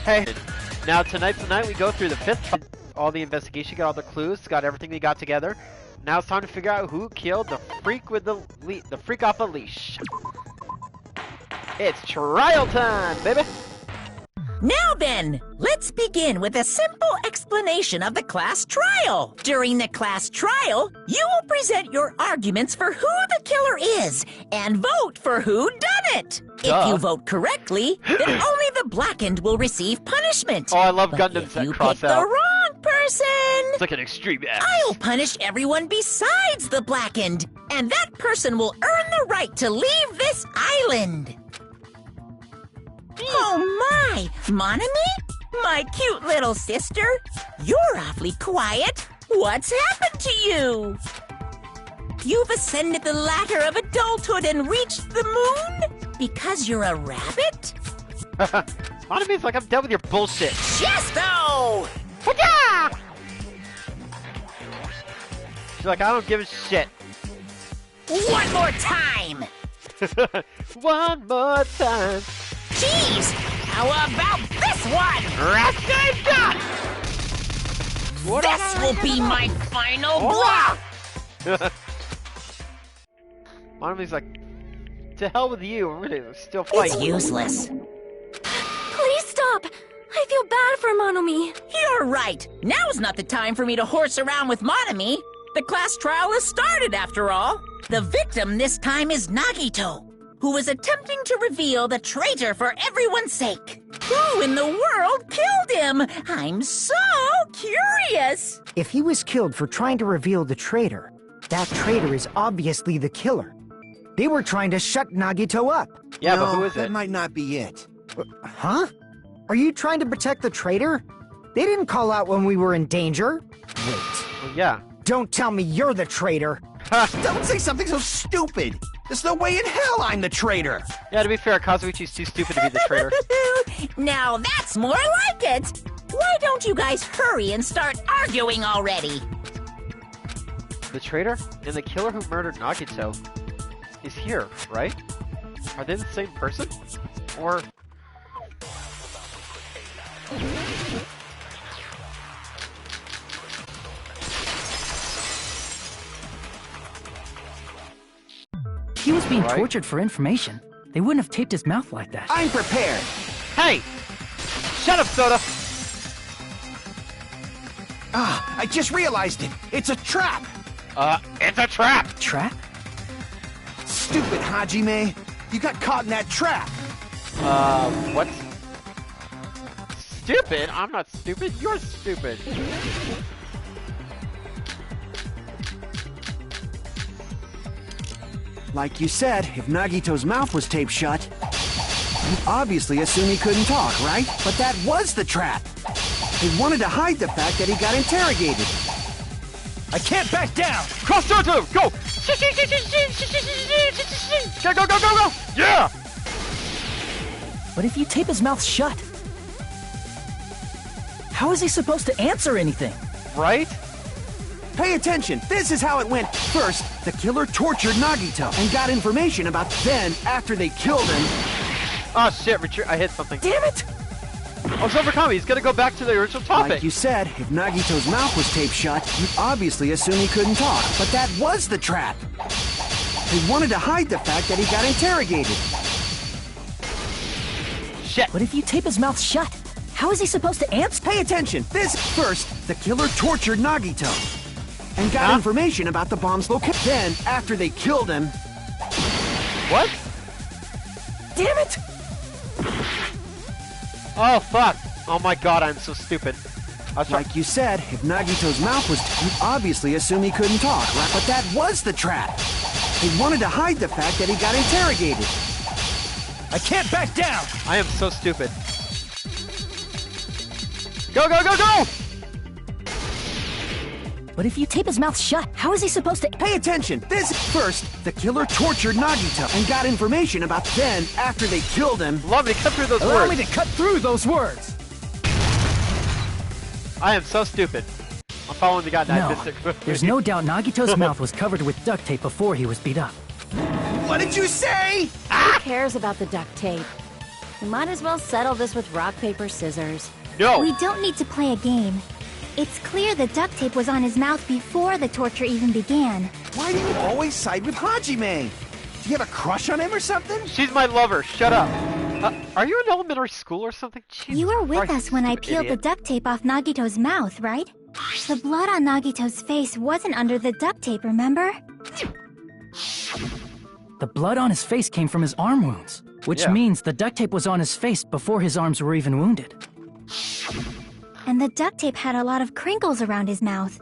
Hey, now tonight's the night we go through the 5th, all the investigation, got all the clues, got everything we got together. Now it's time to figure out who killed the freak with the freak off a leash. It's trial time, baby! Now then, let's begin with a simple explanation of the class trial. During the class trial, you will present your arguments for who the killer is and vote for who done it. If you vote correctly, then only the blackened will receive punishment. Oh, I love but Gundams if that you cross pick out. the wrong person, It's like an extreme X. I'll punish everyone besides the blackened, and that person will earn the right to leave this island. Oh my, Monami? My cute little sister? You're awfully quiet. What's happened to you? You've ascended the ladder of adulthood and reached the moon? Because you're a rabbit? Monami's like, I'm done with your bullshit. Chesto! Ta-da! She's like, I don't give a shit. One more time! One more time. Jeez! How about this one? This will be my final blow! Monami's like, to hell with you, we're gonna still fight. It's useless. Please stop! I feel bad for Monomi. You're right. Now's not the time for me to horse around with Monami. The class trial has started, after all. The victim this time is Nagito, who was attempting to reveal the traitor for everyone's sake. Who in the world killed him? I'm so curious. If he was killed for trying to reveal the traitor, that traitor is obviously the killer. They were trying to shut Nagito up. Yeah, no, but who is that it? might not be it. Huh? Are you trying to protect the traitor? They didn't call out when we were in danger. Wait. Well, yeah. Don't tell me you're the traitor. Don't say something so stupid! There's no way in hell I'm the traitor! Yeah, to be fair, Kazuichi's too stupid to be the traitor. Now that's more like it. Why don't you guys hurry and start arguing already? The traitor and the killer who murdered Nagito is here, right? Are they the same person? Or... He was being tortured for information. They wouldn't have taped his mouth like that. I'm prepared! Hey! Shut up, Soda! Ah, I just realized it! It's a trap! It's a trap! Trap? Stupid Hajime! You got caught in that trap! What? Stupid? I'm not stupid, you're stupid. Like you said, if Nagito's mouth was taped shut, you obviously assume he couldn't talk, right? But that was the trap! They wanted to hide the fact that he got interrogated. I can't back down! Cross towards him! Go! Go, go, go, go, go! Yeah! But if you tape his mouth shut, how is he supposed to answer anything? Right? Pay attention! This is how it went. First, the killer tortured Nagito and got information about. Then, after they killed him... Oh shit, retreat! I hit something. Damn it! Oh, it's overcome. He's gonna go back to the original topic. Like you said, if Nagito's mouth was taped shut, you'd obviously assume he couldn't talk. But that was the trap! They wanted to hide the fact that he got interrogated. Shit! But if you tape his mouth shut, how is he supposed to answer? Pay attention! This first, the killer tortured Nagito and got information about the bomb's location. Then, after they killed him... What? Damn it! Oh fuck! Oh my god, I'm so stupid. Like you said, if Nagito's mouth was... you'd obviously assume he couldn't talk, right? But that was the trap! They wanted to hide the fact that he got interrogated. I can't back down! I am so stupid. Go, go, go, go! But if you tape his mouth shut, how is he supposed to... Pay attention! This first, the killer tortured Nagito and got information about. Then, after they killed him... Allow me to cut through those Allow words. me to cut through those words! I am so stupid. I'm following the guy that No, there's no doubt Nagito's mouth was covered with duct tape before he was beat up. What did you say? Who cares about the duct tape? We might as well settle this with rock, paper, scissors. No! We don't need to play a game. It's clear the duct tape was on his mouth before the torture even began. Why do you always side with Hajime? Do you have a crush on him or something? She's my lover, shut up. Are you in elementary school or something? Jesus You were with Christ, us when I stupid peeled idiot. the duct tape off Nagito's mouth, right? The blood on Nagito's face wasn't under the duct tape, remember? The blood on his face came from his arm wounds, which means the duct tape was on his face before his arms were even wounded. And the duct tape had a lot of crinkles around his mouth.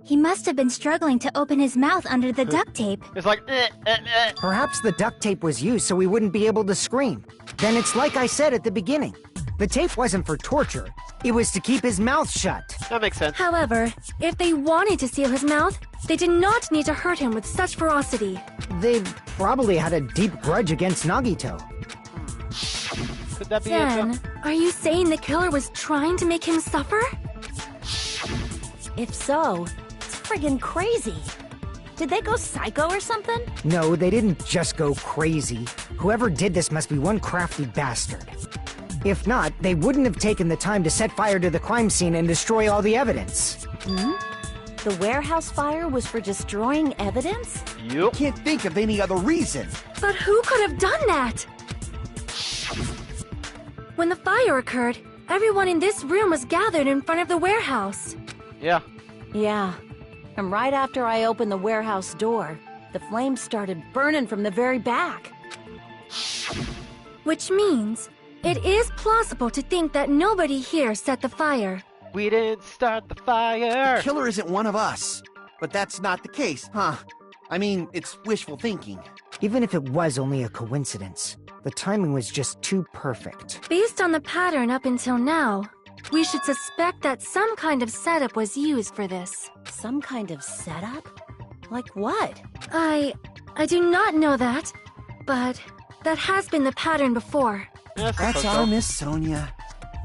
He must have been struggling to open his mouth under the duct tape. It's like, Perhaps the duct tape was used so he wouldn't be able to scream. Then it's like I said at the beginning. The tape wasn't for torture. It was to keep his mouth shut. That makes sense. However, if they wanted to seal his mouth, they did not need to hurt him with such ferocity. They probably had a deep grudge against Nagito. Could that be it? Then, are you saying the killer was trying to make him suffer? If so, it's friggin' crazy. Did they go psycho or something? No, they didn't just go crazy. Whoever did this must be one crafty bastard. If not, they wouldn't have taken the time to set fire to the crime scene and destroy all the evidence. The warehouse fire was for destroying evidence? Yup. Can't think of any other reason. But who could have done that? When the fire occurred, everyone in this room was gathered in front of the warehouse. Yeah. Yeah. And right after I opened the warehouse door, the flames started burning from the very back. Which means, it is plausible to think that nobody here set the fire. We didn't start the fire. Killer isn't one of us. But that's not the case, huh? I mean, it's wishful thinking. Even if it was only a coincidence, the timing was just too perfect. Based on the pattern up until now, we should suspect that some kind of setup was used for this. Some kind of setup? Like what? I do not know that, but that has been the pattern before. That's our Miss Sonia.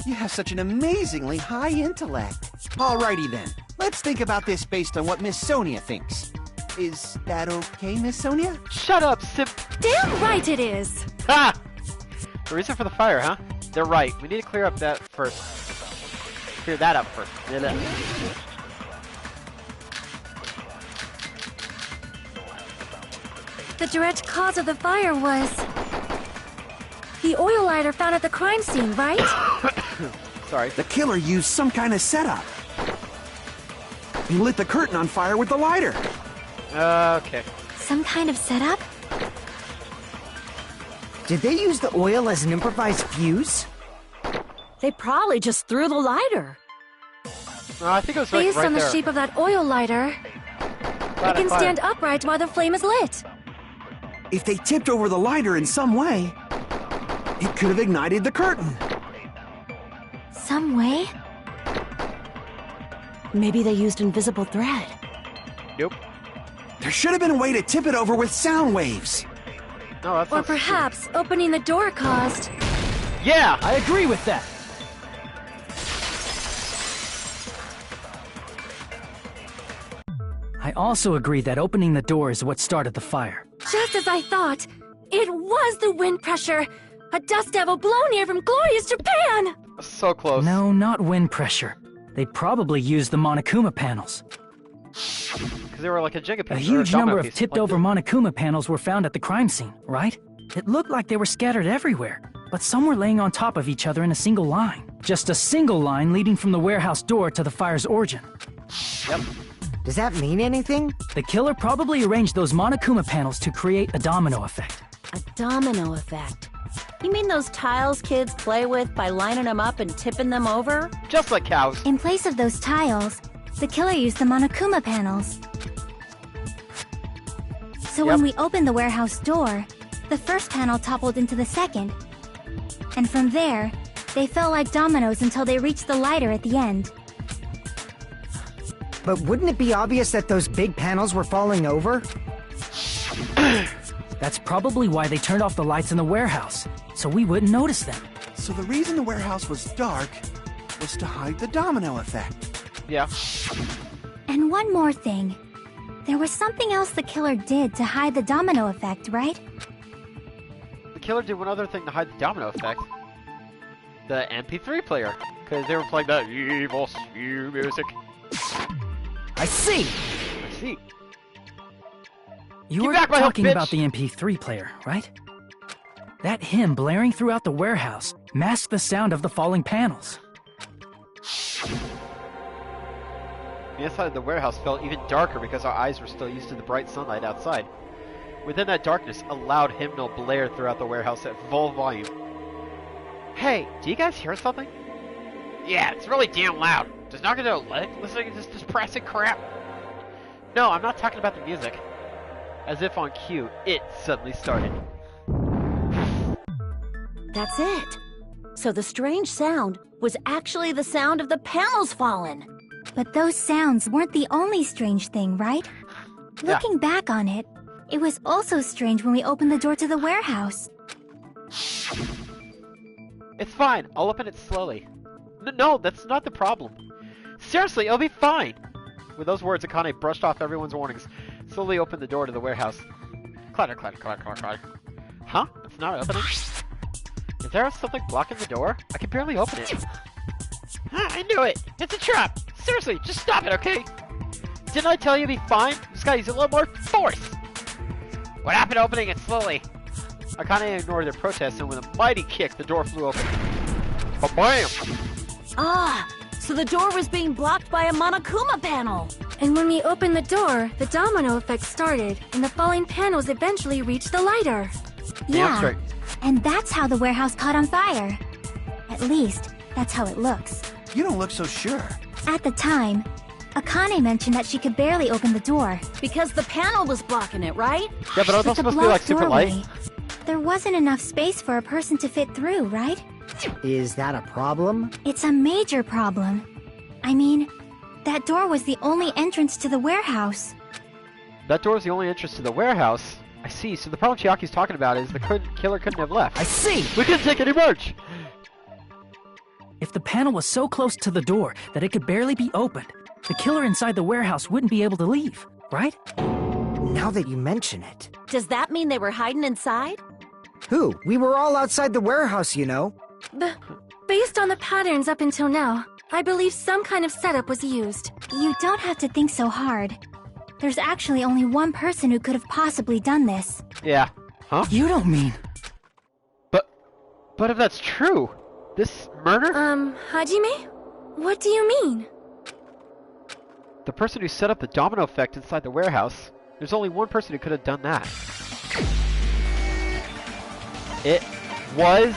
You have such an amazingly high intellect. Alrighty then, let's think about this based on what Miss Sonia thinks. Is that okay, Miss Sonia? Shut up, Sip. Damn right it is! Ha! The reason for the fire, huh? They're right. We need to clear up that first. Clear that up first. The direct cause of the fire was the oil lighter found at the crime scene, right? Sorry. The killer used some kind of setup. He lit the curtain on fire with the lighter. Okay. Some kind of setup? Did they use the oil as an improvised fuse? They probably just threw the lighter. I think it was like Based right on the there. shape of that oil lighter, it can stand upright while the flame is lit. If they tipped over the lighter in some way, it could have ignited the curtain. Some way? Maybe they used invisible thread. Nope. There should have been a way to tip it over with sound waves. No, that's Or not perhaps opening the door caused. true. Yeah! I agree with that. I also agree that opening the door is what started the fire. Just as I thought, it was the wind pressure. A dust devil blown here from glorious Japan! So close. No, not wind pressure. They probably used the Monokuma panels. Because they were like a Jenga piece. A or huge domino number of piece, tipped-over Monokuma panels were found at the crime scene, right? It looked like they were scattered everywhere, but some were laying on top of each other in a single line. Just a single line leading from the warehouse door to the fire's origin. Yep. Does that mean anything? The killer probably arranged those Monokuma panels to create a domino effect. A domino effect. You mean those tiles kids play with by lining them up and tipping them over? Just like cows. In place of those tiles, the killer used the Monokuma panels. So when we opened the warehouse door, the first panel toppled into the second. And from there, they fell like dominoes until they reached the lighter at the end. But wouldn't it be obvious that those big panels were falling over? That's probably why they turned off the lights in the warehouse, so we wouldn't notice them. So the reason the warehouse was dark was to hide the domino effect. Yeah. And one more thing. There was something else the killer did to hide the domino effect, right? The killer did one other thing to hide the domino effect. the MP3 player. Because they were playing that evil music. I see! I see. You Get were back, my hoe, talking bitch! about the MP3 player, right? That hymn blaring throughout the warehouse masked the sound of the falling panels. The inside of the warehouse felt even darker because our eyes were still used to the bright sunlight outside. Within that darkness, a loud hymnal blared throughout the warehouse at full volume. Hey, do you guys hear something? Yeah, it's really damn loud. Does Nagito like listening to this depressing crap? No, I'm not talking about the music. As if on cue, it suddenly started. That's it. So the strange sound was actually the sound of the panels falling. But those sounds weren't the only strange thing, right? Yeah. Looking back on it, it was also strange when we opened the door to the warehouse. It's fine, I'll open it slowly. No, that's not the problem. Seriously, it'll be fine. With those words, Akane brushed off everyone's warnings, slowly opened the door to the warehouse. Clatter, clatter, clatter, clatter, clatter. Huh? It's not opening? Is there something blocking the door? I can barely open it. I knew it! It's a trap! Seriously, just stop it, okay? Didn't I tell you to be fine? Just gotta use a little more force! What happened to opening it slowly? Akane ignored their protests, and with a mighty kick, the door flew open. Ba-bam! Ah, so the door was being blocked by a Monokuma panel. And when we opened the door, the domino effect started, and the falling panels eventually reached the lighter. Damn Yeah, straight. and that's how the warehouse caught on fire. At least, that's how it looks. You don't look so sure. At the time, Akane mentioned that she could barely open the door. Because the panel was blocking it, right? Yeah, but aren't those With the supposed to be like blocked super doorway, light? there wasn't enough space for a person to fit through, right? Is that a problem? It's a major problem. I mean, that door was the only entrance to the warehouse. That door is the only entrance to the warehouse. I see, so the problem Chiaki's talking about is the killer couldn't have left. I see! We couldn't take any merch! If the panel was so close to the door that it could barely be opened, the killer inside the warehouse wouldn't be able to leave, right? Now that you mention it. Does that mean they were hiding inside? Who? We were all outside the warehouse, you know. Based on the patterns up until now, I believe some kind of setup was used. You don't have to think so hard. There's actually only one person who could have possibly done this. Yeah. Huh? You don't mean... But if that's true, this murder? Hajime? What do you mean? The person who set up the domino effect inside the warehouse, there's only one person who could have done that. It was...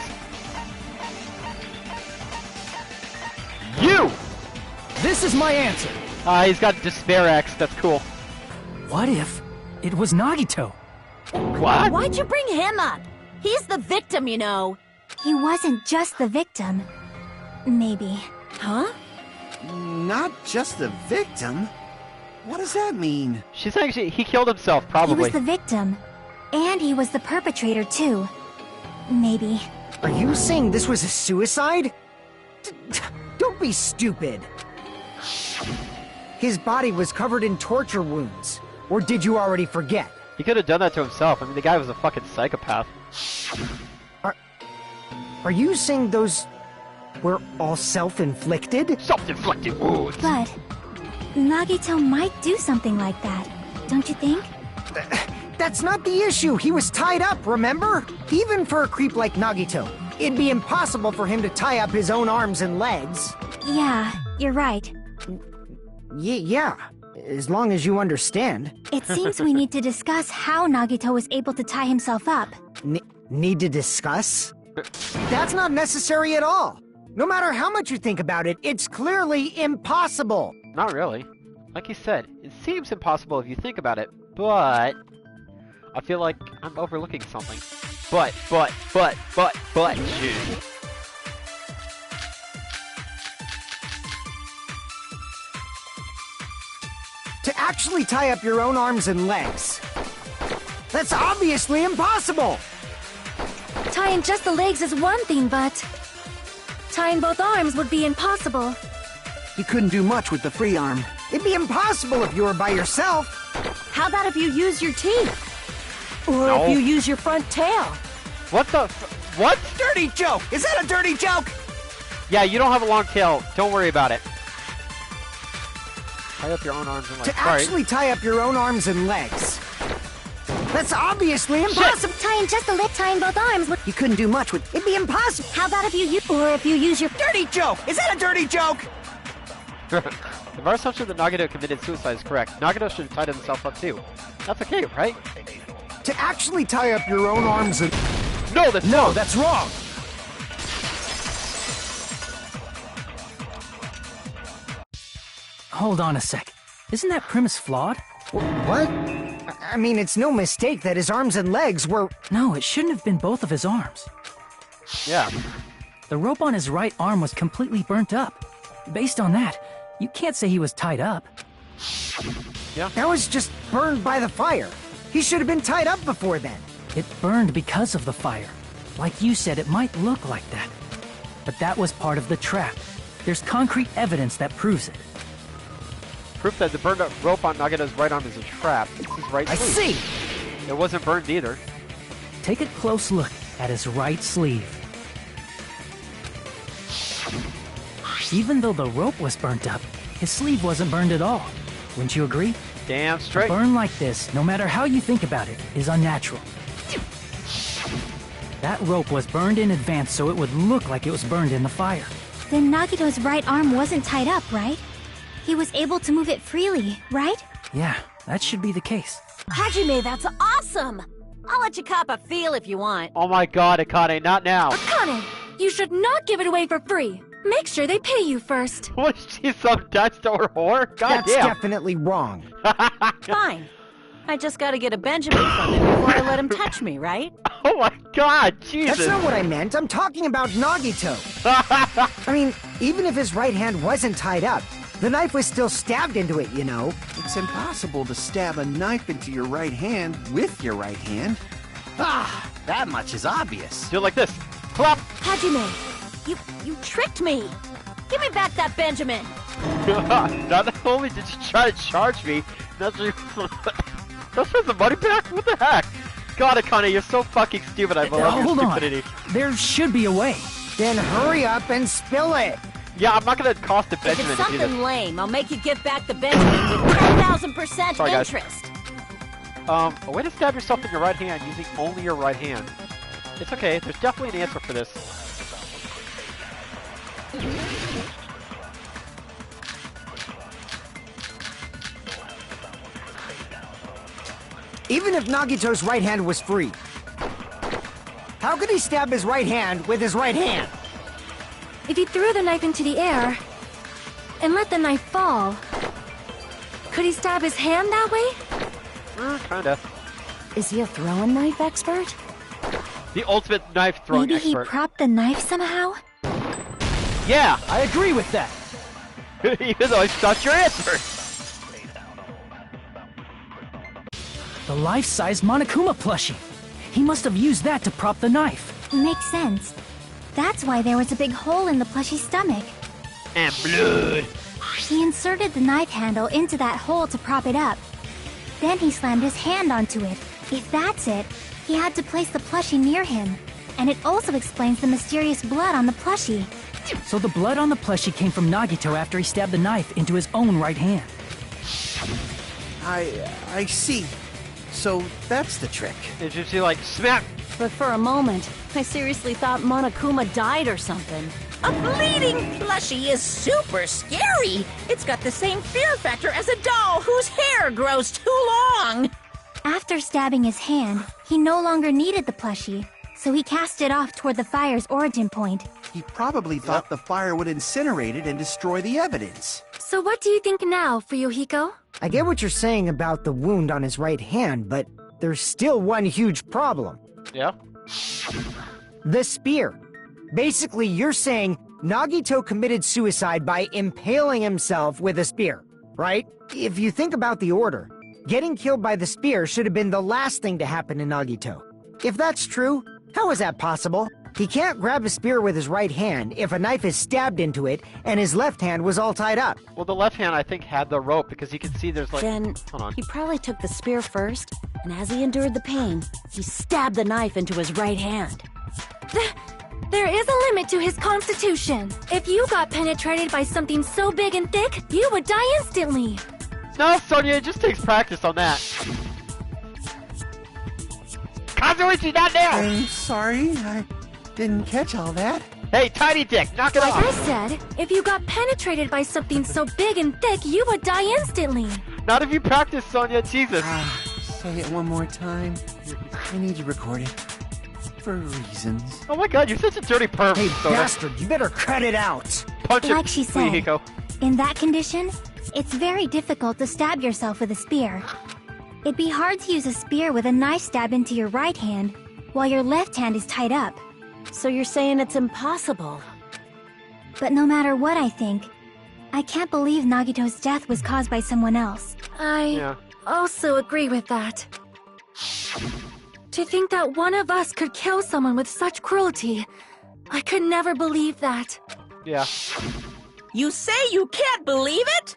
you! This is my answer! He's got Despair X, that's cool. What if it was Nagito? What? Why'd you bring him up? He's the victim, you know. He wasn't just the victim. Maybe. Huh? Not just the victim? What does that mean? She's saying he killed himself, He probably. was the victim. And he was the perpetrator, too. Maybe. Are you saying this was a suicide? Don't be stupid. His body was covered in torture wounds. Or did you already forget? He could have done that to himself. I mean, the guy was a fucking psychopath. Are you saying those were all self-inflicted? Self-inflicted wounds. But Nagito might do something like that, don't you think? That's not the issue. He was tied up, remember? Even for a creep like Nagito, it'd be impossible for him to tie up his own arms and legs. Yeah, you're right. Yeah, as long as you understand. It seems we need to discuss how Nagito was able to tie himself up. Need to discuss? That's not necessary at all. No matter how much you think about it, it's clearly impossible. Not really. Like you said, it seems impossible if you think about it, but... I feel like I'm overlooking something. But... To actually tie up your own arms and legs. That's obviously impossible! Tying just the legs is one thing, but tying both arms would be impossible. You couldn't do much with the free arm. It'd be impossible if you were by yourself. How about if you use your teeth? Or No. if you use your front tail? What the what? Dirty joke! Is that a dirty joke? Yeah, you don't have a long tail. Don't worry about it. Tie up your own arms and legs. To actually tie up your own arms and legs. That's obviously impossible. Tying just a leg, tying both arms. You couldn't do much with. It'd be impossible. How about if you use your Dirty joke. Is that a dirty joke? If our assumption that Nagito committed suicide is correct, Nagito should have tied himself up too. That's okay, right? To actually tie up your own arms and. No, that's wrong. That's wrong. Hold on a sec. Isn't that premise flawed? What? I mean, it's no mistake that his arms and legs were. No, it shouldn't have been both of his arms. Yeah. The rope on his right arm was completely burnt up. Based on that, you can't say he was tied up. Yeah. That was just burned by the fire. He should have been tied up before then. It burned because of the fire. Like you said, it might look like that. But that was part of the trap. There's concrete evidence that proves it. Proof that the burned up rope on Nagito's right arm is a trap. It's his right I sleeve. see. It wasn't burned either. Take a close look at his right sleeve. Even though the rope was burnt up, his sleeve wasn't burned at all. Wouldn't you agree? Damn A straight. burn like this, no matter how you think about it, is unnatural. That rope was burned in advance so it would look like it was burned in the fire. Then Nagito's right arm wasn't tied up, right? He was able to move it freely, right? Yeah, that should be the case. Hajime, that's awesome! I'll let you cop a feel if you want. Oh my god, Akane, not now. Akane, you should not give it away for free. Make sure they pay you first. What is she, some Dutch store whore? God That's damn. definitely wrong. Fine. I just gotta get a Benjamin from him before I let him touch me, right? Oh my god, Jesus. That's not what I meant. I'm talking about Nagito. I mean, even if his right hand wasn't tied up, the knife was still stabbed into it, you know. It's impossible to stab a knife into your right hand with your right hand. Ah, that much is obvious. Do it like this. Plop. Hajime, you tricked me. Give me back that Benjamin. Not only did you try to charge me, that's the money back? What the heck? God, Akane, you're so fucking stupid. I love your Hold stupidity. on. There should be a way. Then hurry up and spill it. Yeah, I'm not gonna cost a If Benjamin it's to do something this. lame, I'll make you give back the Benjamin with 10,000% Sorry, guys. interest. A way to stab yourself in your right hand using only your right hand. It's okay, there's definitely an answer for this. Even if Nagito's right hand was free, how could he stab his right hand with his right hand? If he threw the knife into the air and let the knife fall, could he stab his hand that way? Kinda. Is he a throwing knife expert? The ultimate knife throwing Maybe he expert. propped the knife somehow? Yeah, I agree with that. even though it's not your answer. The life-size Monokuma plushie. He must have used that to prop the knife. Makes sense. That's why there was a big hole in the plushie's stomach. And blood. He inserted the knife handle into that hole to prop it up. Then he slammed his hand onto it. If that's it, he had to place the plushie near him. And it also explains the mysterious blood on the plushie. So the blood on the plushie came from Nagito after he stabbed the knife into his own right hand. I see. So that's the trick. It's just like, smack. But for a moment, I seriously thought Monokuma died or something. A bleeding plushie is super scary. It's got the same fear factor as a doll whose hair grows too long. After stabbing his hand, he no longer needed the plushie, so he cast it off toward the fire's origin point. He probably thought the fire would incinerate it and destroy the evidence. So what do you think now, Fuyuhiko? I get what you're saying about the wound on his right hand, but there's still one huge problem. Yeah. The spear. Basically, you're saying Nagito committed suicide by impaling himself with a spear, right? If you think about the order, getting killed by the spear should have been the last thing to happen to Nagito. If that's true, how is that possible? He can't grab a spear with his right hand if a knife is stabbed into it and his left hand was all tied up. Well, the left hand, I think, had the rope because you can see there's like... Then Hold on. he probably took the spear first, and as he endured the pain, he stabbed the knife into his right hand. There is a limit to his constitution. If you got penetrated by something so big and thick, you would die instantly. No, Sonia, it just takes practice on that. Kazuichi, not now! I'm sorry, I didn't catch all that. Hey, Tiny Dick, knock it Like off! I said, if you got penetrated by something so big and thick, you would die instantly. Not if you practice, Sonia, Jesus. Say it one more time. I need you recorded. For reasons. Oh my god, you're such a dirty perv, Hey, Sonia. bastard, you better cut it out. Punch Like it, she sweetie said. Hiko. In that condition, it's very difficult to stab yourself with a spear. It'd be hard to use a spear with a knife stab into your right hand while your left hand is tied up. So you're saying it's impossible? But no matter what I think, I can't believe Nagito's death was caused by someone else. I also agree with that. To think that one of us could kill someone with such cruelty, I could never believe that. Yeah. You say you can't believe it?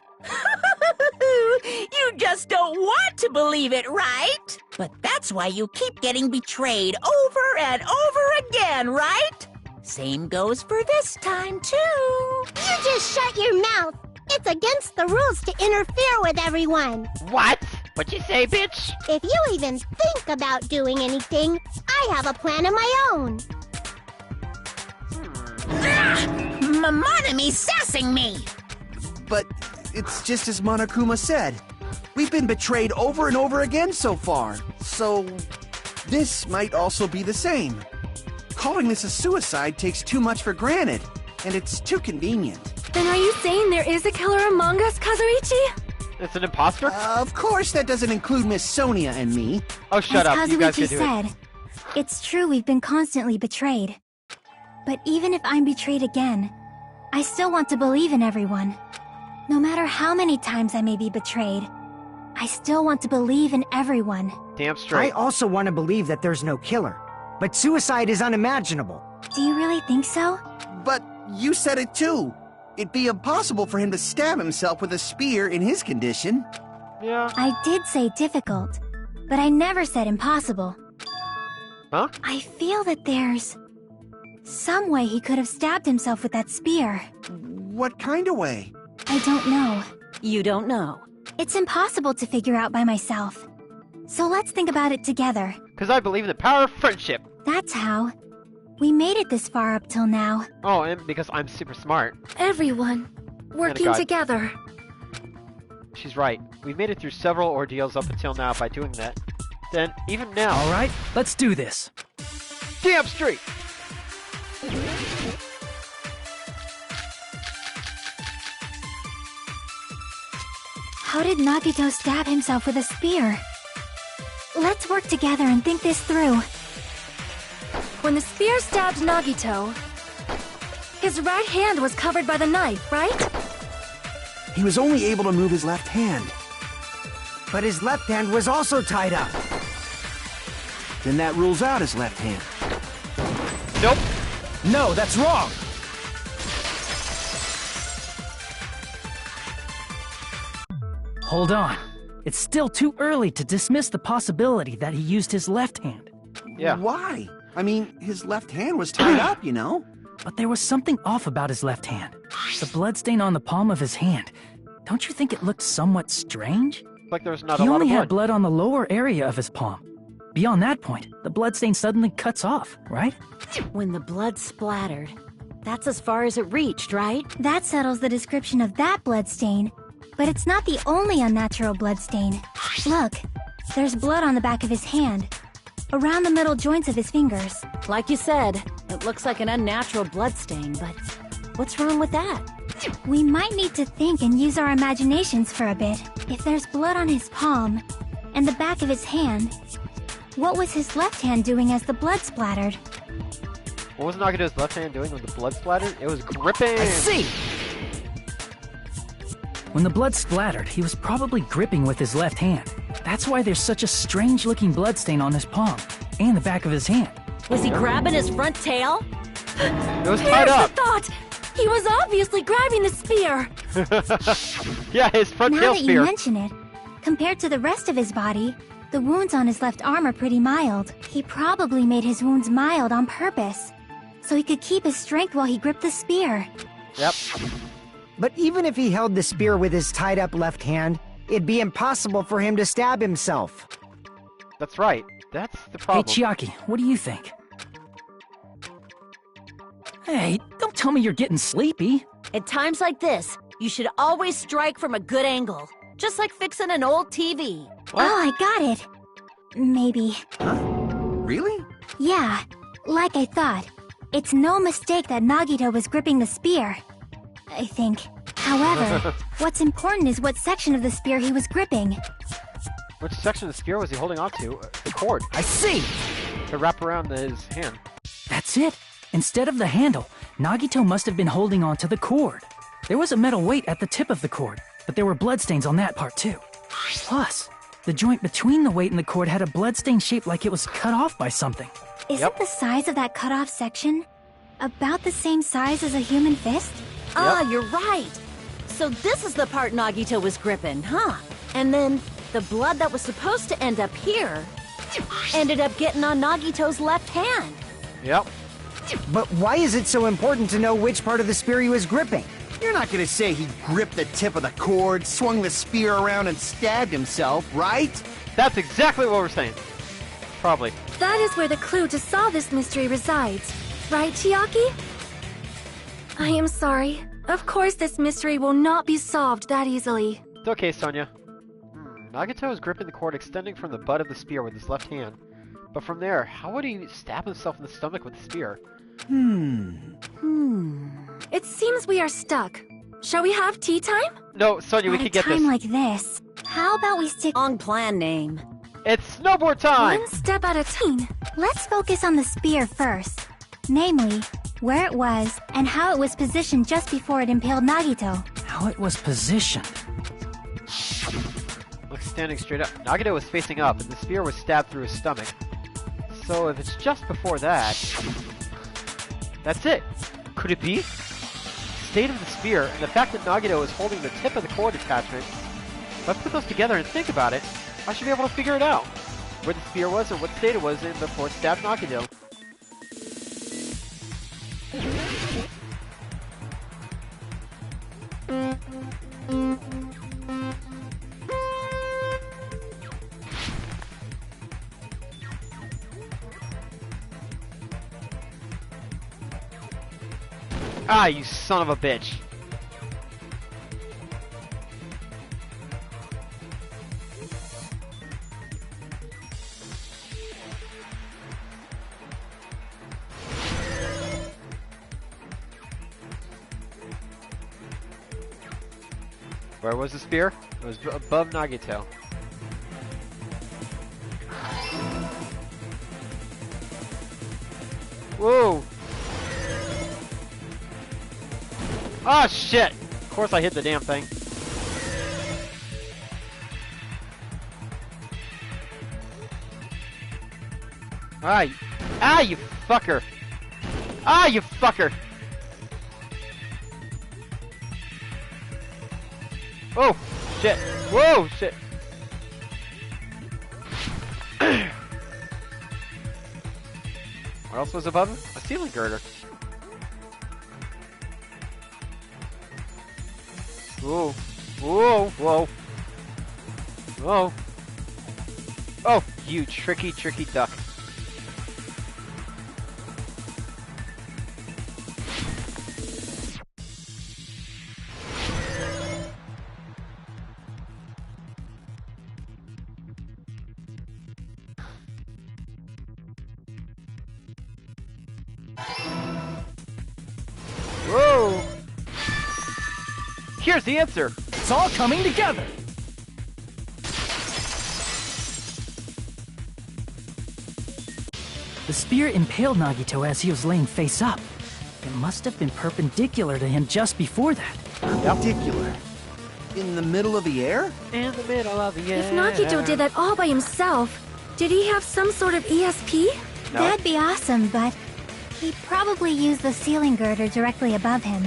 You just don't want to believe it, right? But that's why you keep getting betrayed over and over again, right? Same goes for this time, too. You just shut your mouth. It's against the rules to interfere with everyone. What? What'd you say, bitch? If you even think about doing anything, I have a plan of my own. Monome's sassing me. But it's just as Monokuma said. We've been betrayed over and over again so far. So this might also be the same. Calling this a suicide takes too much for granted, and it's too convenient. Then are you saying there is a killer among us, Kazuichi? It's an imposter? Of course that doesn't include Miss Sonia and me. Oh, shut up. As You guys can Kazuichi do said, it's true we've been constantly betrayed. But even if I'm betrayed again, I still want to believe in everyone. No matter how many times I may be betrayed, I still want to believe in everyone. it. Damn I straight. also want to believe that there's no killer. But suicide is unimaginable. Do you really think so? But you said it too. It'd be impossible for him to stab himself with a spear in his condition. Yeah. I did say difficult, but I never said impossible. Huh? I feel that there's some way he could have stabbed himself with that spear. What kind of way? I don't know. You don't know. It's impossible to figure out by myself. So let's think about it together. Because I believe in the power of friendship. That's how. We made it this far up till now. Oh, and because I'm super smart. Everyone, working God. together. She's right. We've made it through several ordeals up until now by doing that. Then, even now... All right, let's do this. Damn straight! How did Nagito stab himself with a spear? Let's work together and think this through. When the spear stabbed Nagito, his right hand was covered by the knife, right? He was only able to move his left hand. But his left hand was also tied up. Then that rules out his left hand. Nope. No, that's wrong. Hold on. It's still too early to dismiss the possibility that he used his left hand. Yeah. Why? I mean, his left hand was tied up, you know? But there was something off about his left hand. The bloodstain on the palm of his hand. Don't you think it looked somewhat strange? Like there's not He a lot only of had blood on the lower area of his palm. Beyond that point, the bloodstain suddenly cuts off, right? When the blood splattered, that's as far as it reached, right? That settles the description of that bloodstain. But it's not the only unnatural bloodstain. Look, there's blood on the back of his hand, around the middle joints of his fingers. Like you said, it looks like an unnatural bloodstain, but what's wrong with that? We might need to think and use our imaginations for a bit. If there's blood on his palm and the back of his hand, what was his left hand doing as the blood splattered? What was Nagito's left hand doing when the blood splattered? It was gripping! I see! When the blood splattered, he was probably gripping with his left hand. That's why there's such a strange-looking bloodstain on his palm and the back of his hand. Was he grabbing his front tail? It was tied Here's up! the thought! He was obviously grabbing the spear! Yeah, his front Now tail that you spear. mention it, compared to the rest of his body, the wounds on his left arm are pretty mild. He probably made his wounds mild on purpose, so he could keep his strength while he gripped the spear. Yep. But even if he held the spear with his tied-up left hand, it'd be impossible for him to stab himself. That's right. That's the Hey, problem. Chiaki, what do you think? Hey, don't tell me you're getting sleepy. At times like this, you should always strike from a good angle. Just like fixing an old TV. What? Oh, I got it. Maybe. Really? Yeah, like I thought. It's no mistake that Nagito was gripping the spear. I think. However, what's important is what section of the spear he was gripping. Which section of the spear was he holding onto? The cord. I see! To wrap around his hand. That's it. Instead of the handle, Nagito must have been holding on to the cord. There was a metal weight at the tip of the cord, but there were bloodstains on that part too. Plus, the joint between the weight and the cord had a bloodstain shaped like it was cut off by something. Is Yep. it the size of that cut-off section? About the same size as a human fist? Ah, you're right. So this is the part Nagito was gripping, huh? And then the blood that was supposed to end up here ended up getting on Nagito's left hand. Yep. But why is it so important to know which part of the spear he was gripping? You're not gonna say he gripped the tip of the cord, swung the spear around, and stabbed himself, right? That's exactly what we're saying. Probably. That is where the clue to solve this mystery resides. Right, Chiaki? I am sorry. Of course this mystery will not be solved that easily. It's okay, Sonia. Nagito is gripping the cord extending from the butt of the spear with his left hand. But from there, how would he stab himself in the stomach with the spear? It seems we are stuck. Shall we have tea time? No, Sonia, we At can a get time this. like this, how about we stick Long plan name. It's snowboard time! One step at a time. Let's focus on the spear first. Namely, where it was and how it was positioned just before it impaled Nagito. How it was positioned. Look, standing straight up. Nagito was facing up, and the spear was stabbed through his stomach. So if it's just before that... That's it! Could it be? The state of the spear, and the fact that Nagito is holding the tip of the cord attachment. If I put those together and think about it, I should be able to figure it out. Where the spear was and what state it was in before it stabbed Nagito. Ah, you son of a bitch. Where was the spear? It was above Nagito. Whoa! Ah, shit! Of course I hit the damn thing. Ah, you fucker! Ah, you fucker! Oh, shit! Whoa, shit! What else was above him? A ceiling girder. Whoa. Whoa, whoa. Whoa. Oh, you tricky, tricky duck. Whoa! Here's the answer! It's all coming together! The spear impaled Nagito as he was laying face up. It must have been perpendicular to him just before that. Perpendicular. In the middle of the air? In the middle of the air. If Nagito did that all by himself, did he have some sort of ESP? No. That'd be awesome, but he probably used the ceiling girder directly above him.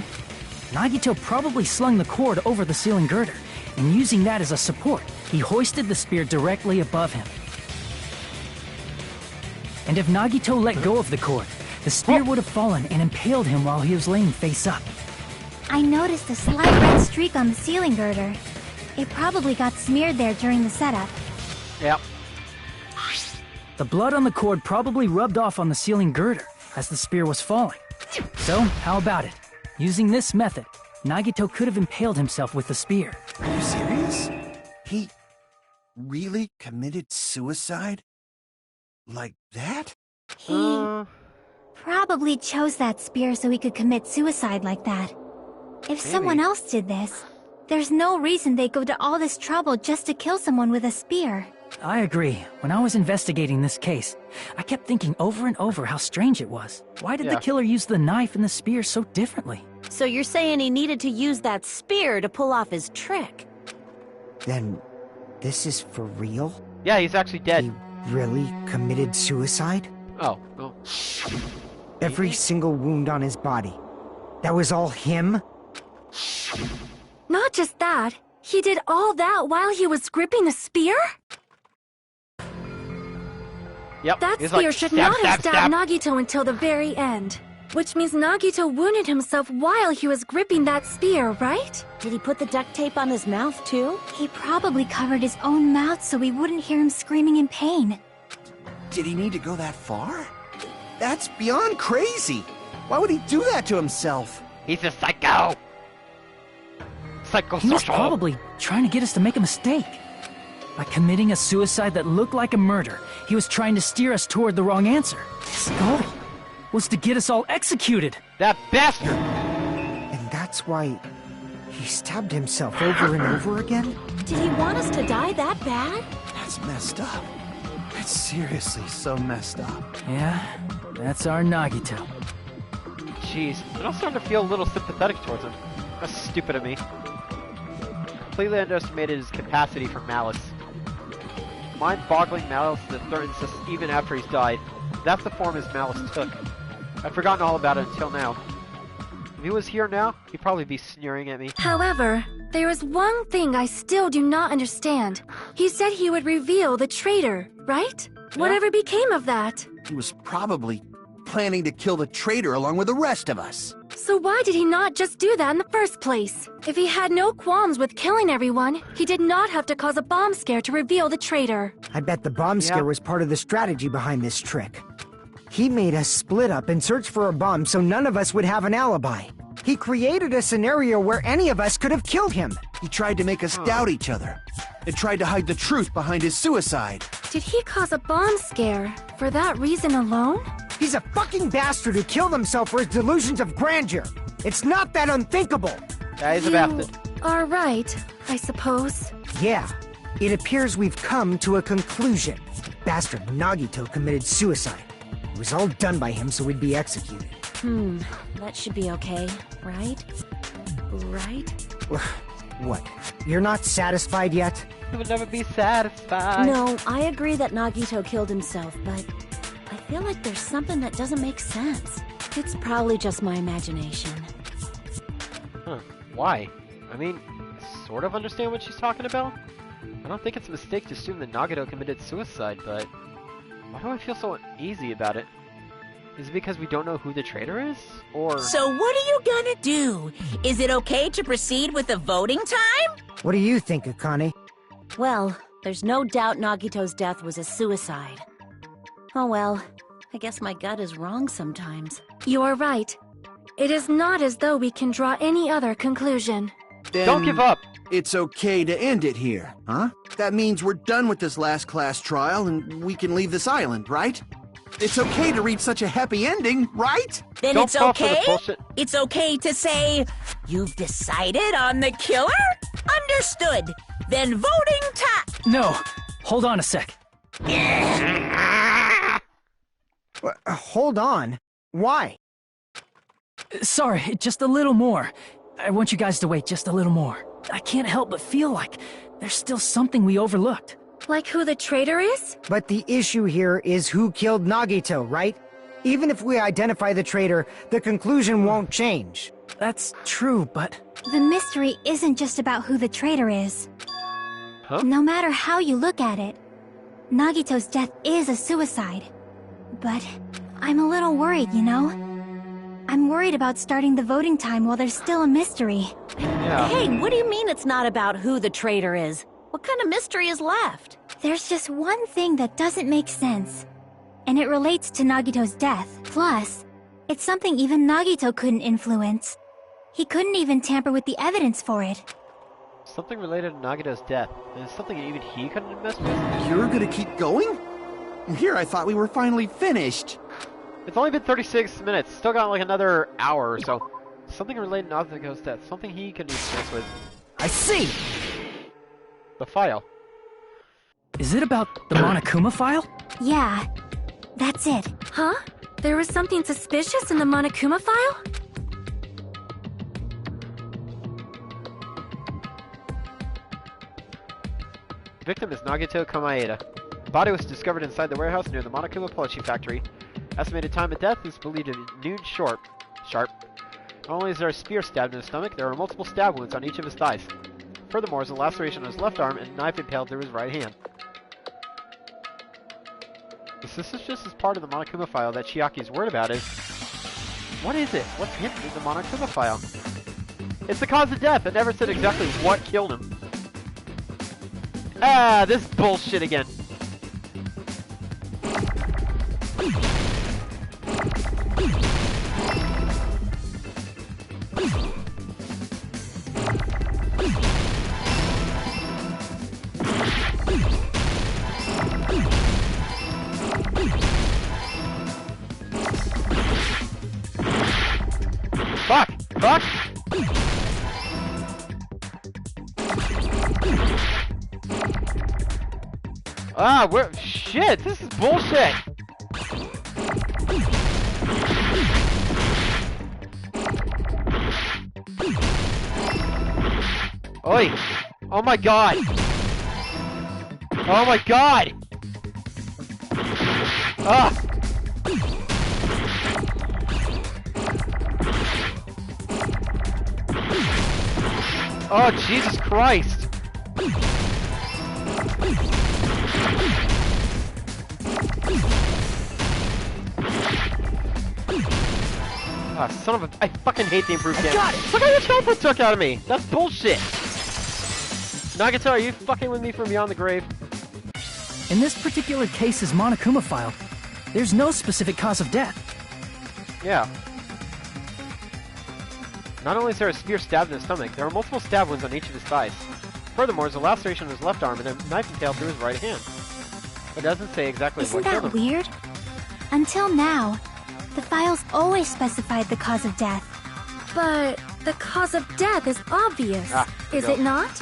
Nagito probably slung the cord over the ceiling girder, and using that as a support, he hoisted the spear directly above him. And if Nagito let go of the cord, the spear would have fallen and impaled him while he was laying face up. I noticed a slight red streak on the ceiling girder. It probably got smeared there during the setup. Yep. The blood on the cord probably rubbed off on the ceiling girder as the spear was falling. So, how about it? Using this method, Nagito could have impaled himself with the spear. Are you serious? He really committed suicide? Like that? He probably chose that spear so he could commit suicide like that. If someone else did this, there's no reason they'd go to all this trouble just to kill someone with a spear. I agree. When I was investigating this case, I kept thinking over and over how strange it was. Why did the killer use the knife and the spear so differently? So you're saying he needed to use that spear to pull off his trick? Then, this is for real? Yeah, he's actually dead. He really committed suicide? Oh, well. Every single wound on his body. That was all him? Not just that, he did all that while he was gripping the spear? Yep. That he's spear like, should stab, not have stab, stabbed stab. Nagito until the very end. Which means Nagito wounded himself while he was gripping that spear, right? Did he put the duct tape on his mouth, too? He probably covered his own mouth so we wouldn't hear him screaming in pain. Did he need to go that far? That's beyond crazy. Why would he do that to himself? He's a psycho. Psychosocial. He was probably trying to get us to make a mistake. By committing a suicide that looked like a murder, he was trying to steer us toward the wrong answer. His goal was to get us all executed. That bastard! And that's why he stabbed himself over and over again? Did he want us to die that bad? That's messed up. That's seriously so messed up. Yeah, that's our Nagito. Jeez, I'm starting to feel a little sympathetic towards him. That's stupid of me. Completely underestimated his capacity for malice. Mind-boggling malice that threatens us even after he's died. That's the form his malice took. I'd forgotten all about it until now. If he was here now, he'd probably be sneering at me. However, there is one thing I still do not understand. He said he would reveal the traitor, right? Whatever became of that? He was probably planning to kill the traitor along with the rest of us. So why did he not just do that in the first place? If he had no qualms with killing everyone, he did not have to cause a bomb scare to reveal the traitor. I bet the bomb scare was part of the strategy behind this trick. He made us split up and search for a bomb so none of us would have an alibi. He created a scenario where any of us could have killed him. He tried to make us doubt each other and tried to hide the truth behind his suicide. Did he cause a bomb scare for that reason alone? He's a fucking bastard who killed himself for his delusions of grandeur. It's not that unthinkable. Yeah, he's a bastard. Are right, I suppose. Yeah, it appears we've come to a conclusion. Bastard Nagito committed suicide. It was all done by him so we'd be executed. That should be okay, right? Right? What? You're not satisfied yet? He would never be satisfied. No, I agree that Nagito killed himself, but I feel like there's something that doesn't make sense. It's probably just my imagination. Huh. Why? I mean, I sort of understand what she's talking about. I don't think it's a mistake to assume that Nagito committed suicide, but why do I feel so uneasy about it? Is it because we don't know who the traitor is? Or... So what are you gonna do? Is it okay to proceed with the voting time? What do you think, Akane? Well, there's no doubt Nagito's death was a suicide. Oh well, I guess my gut is wrong sometimes. You are right. It is not as though we can draw any other conclusion. Then Don't give up! It's okay to end it here, huh? That means we're done with this last class trial and we can leave this island, right? It's okay to reach such a happy ending, right? Then Don't it's fall for the okay? bullshit. It's okay to say, you've decided on the killer? Understood. Then voting time. No, hold on a sec. Hold on. Why? Sorry, just a little more. I want you guys to wait just a little more. I can't help but feel like there's still something we overlooked. Like who the traitor is? But the issue here is who killed Nagito, right? Even if we identify the traitor, the conclusion won't change. That's true, but... The mystery isn't just about who the traitor is. Huh? No matter how you look at it, Nagito's death is a suicide. But I'm a little worried, you know? I'm worried about starting the voting time while there's still a mystery. Yeah. Hey, what do you mean it's not about who the traitor is? What kind of mystery is left? There's just one thing that doesn't make sense. And it relates to Nagito's death. Plus, it's something even Nagito couldn't influence. He couldn't even tamper with the evidence for it. Something related to Nagito's death. And it's something even he couldn't mess with? You're gonna keep going? Here, I thought we were finally finished. It's only been 36 minutes. Still got like another hour or so. Something related to Nagito's death. Something he couldn't even mess with. I see! The file. Is it about the Monokuma file? Yeah, that's it. Huh? There was something suspicious in the Monokuma file? Victim is Nagito Kamaeda. The body was discovered inside the warehouse near the Monokuma plushie factory. Estimated time of death is believed to be noon sharp. Not only is there a spear stabbed in his stomach, there are multiple stab wounds on each of his thighs. Furthermore, is a laceration on his left arm and a knife impaled through his right hand. The suspicious part of the Monokuma file that Chiaki's worried about is... What is it? What's hidden in the Monokuma file? It's the cause of death. It never said exactly what killed him. Ah, this bullshit again. Fuck! Fuck! Ah, we're... Shit! This is bullshit! Oi! Oh my god! Oh my god! Ah! Oh, Jesus Christ! Ah, son of a... I fucking hate the improved damage. got it! Look how much health it took out of me! That's bullshit! Nagito, are you fucking with me from beyond the grave? In this particular case's Monokuma file, there's no specific cause of death. Yeah. Not only is there a spear stabbed in his stomach, there are multiple stab wounds on each of his thighs. Furthermore, there's a laceration on his left arm and a knife impaled through his right hand. It doesn't say exactly Isn't what killed that him. weird? Until now, the files always specified the cause of death. But the cause of death is obvious, is no. it not?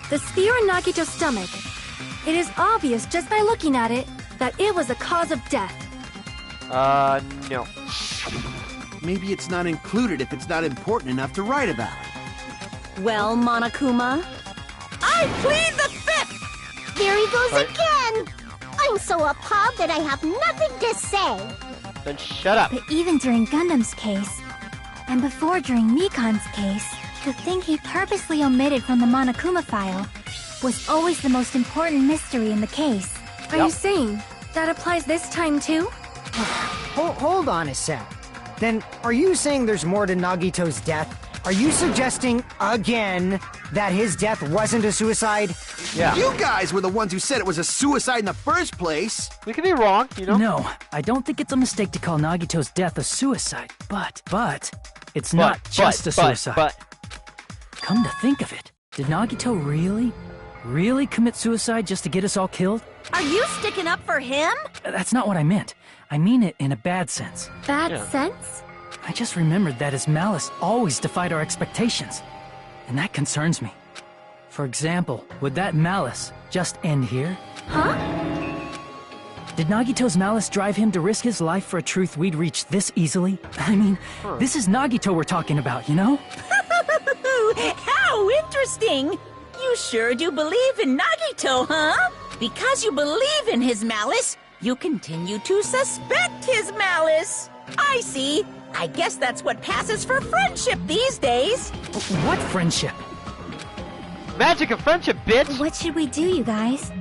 The spear in Nagito's stomach. It is obvious just by looking at it that it was a cause of death. No. Maybe it's not included if it's not important enough to write about. Well, Monokuma, I plead the fifth! There he goes Right. again! I'm so appalled that I have nothing to say. Then shut up. But even during Gundam's case, and before during Mikan's case, the thing he purposely omitted from the Monokuma file was always the most important mystery in the case. Are you saying that applies this time too? Hold on a sec. Then, are you saying there's more to Nagito's death? Are you suggesting, again, that his death wasn't a suicide? Yeah. You guys were the ones who said it was a suicide in the first place. We could be wrong, you know? No, I don't think it's a mistake to call Nagito's death a suicide. But, it's not just a suicide. But, Come to think of it, did Nagito really commit suicide just to get us all killed? Are you sticking up for him? That's not what I meant. I mean it in a bad sense. Bad Yeah. sense? I just remembered that his malice always defied our expectations. And that concerns me. For example, would that malice just end here? Huh? Did Nagito's malice drive him to risk his life for a truth we'd reach this easily? I mean, this is Nagito we're talking about, you know? How interesting! You sure do believe in Nagito, huh? Because you believe in his malice, you continue to suspect his malice. I see. I guess that's what passes for friendship these days. What friendship? magic of friendship, bitch! What should we do, you guys?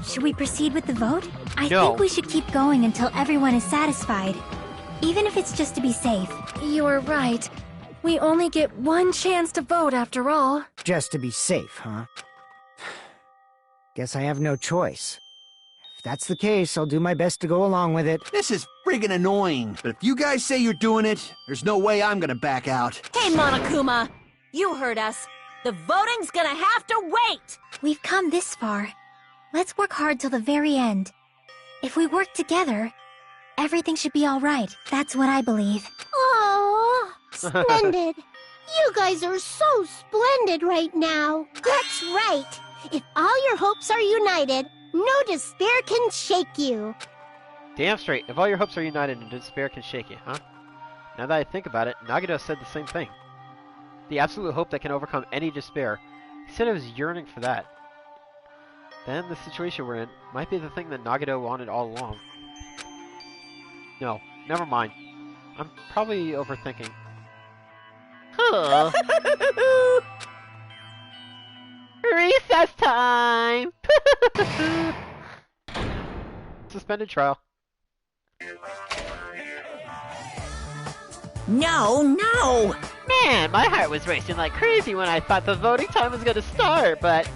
Should we proceed with the vote? I No. think we should keep going until everyone is satisfied. Even if it's just to be safe. You're right. We only get one chance to vote after all. Just to be safe, huh? Guess I have no choice. If that's the case, I'll do my best to go along with it. This is friggin' annoying, but if you guys say you're doing it, there's no way I'm gonna back out. Hey, Monokuma! You heard us. The voting's gonna have to wait! We've come this far. Let's work hard till the very end. If we work together, everything should be alright. That's what I believe. Oh, splendid. You guys are so splendid right now. That's right. If all your hopes are united, no despair can shake you. Damn straight. If all your hopes are united and despair can shake you, huh? Now that I think about it, Nagito said the same thing. The absolute hope that can overcome any despair. He said I was yearning for that. Then the situation we're in might be the thing that Nagito wanted all along. No, never mind. I'm probably overthinking. Huh. Recess time! Suspended trial. No! Man, my heart was racing like crazy when I thought the voting time was gonna start, but...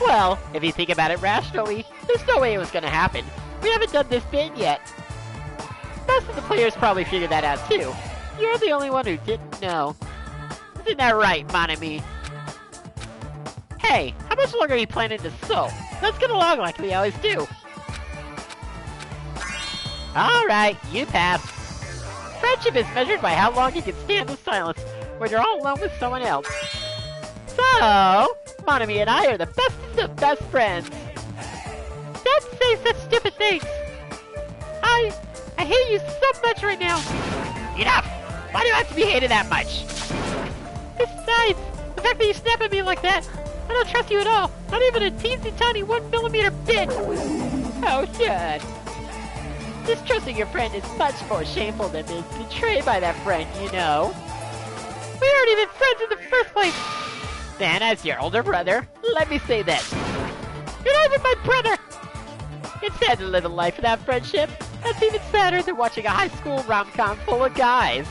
Well, if you think about it rationally, there's no way it was gonna happen. We haven't done this bit yet. Most of the players probably figured that out too. You're the only one who didn't know. Isn't that right, mon ami? Hey, how much longer are you planning to sew? Let's get along like we always do. Alright, you pass. Friendship is measured by how long you can stand the silence when you're all alone with someone else. So, Monami and I are the bestest of best friends. Don't say such stupid things. I hate you so much right now. Enough! Why do you have to be hated that much? Besides, the fact that you snap at me like that, I don't trust you at all. Not even a teensy tiny 1mm bit. Oh, God. Distrusting your friend is much more shameful than being betrayed by that friend, you know. We aren't even friends in the first place. Then, as your older brother, let me say this. You're not even my brother. It's sad to live a life without friendship. That's even sadder than watching a high school rom-com full of guys.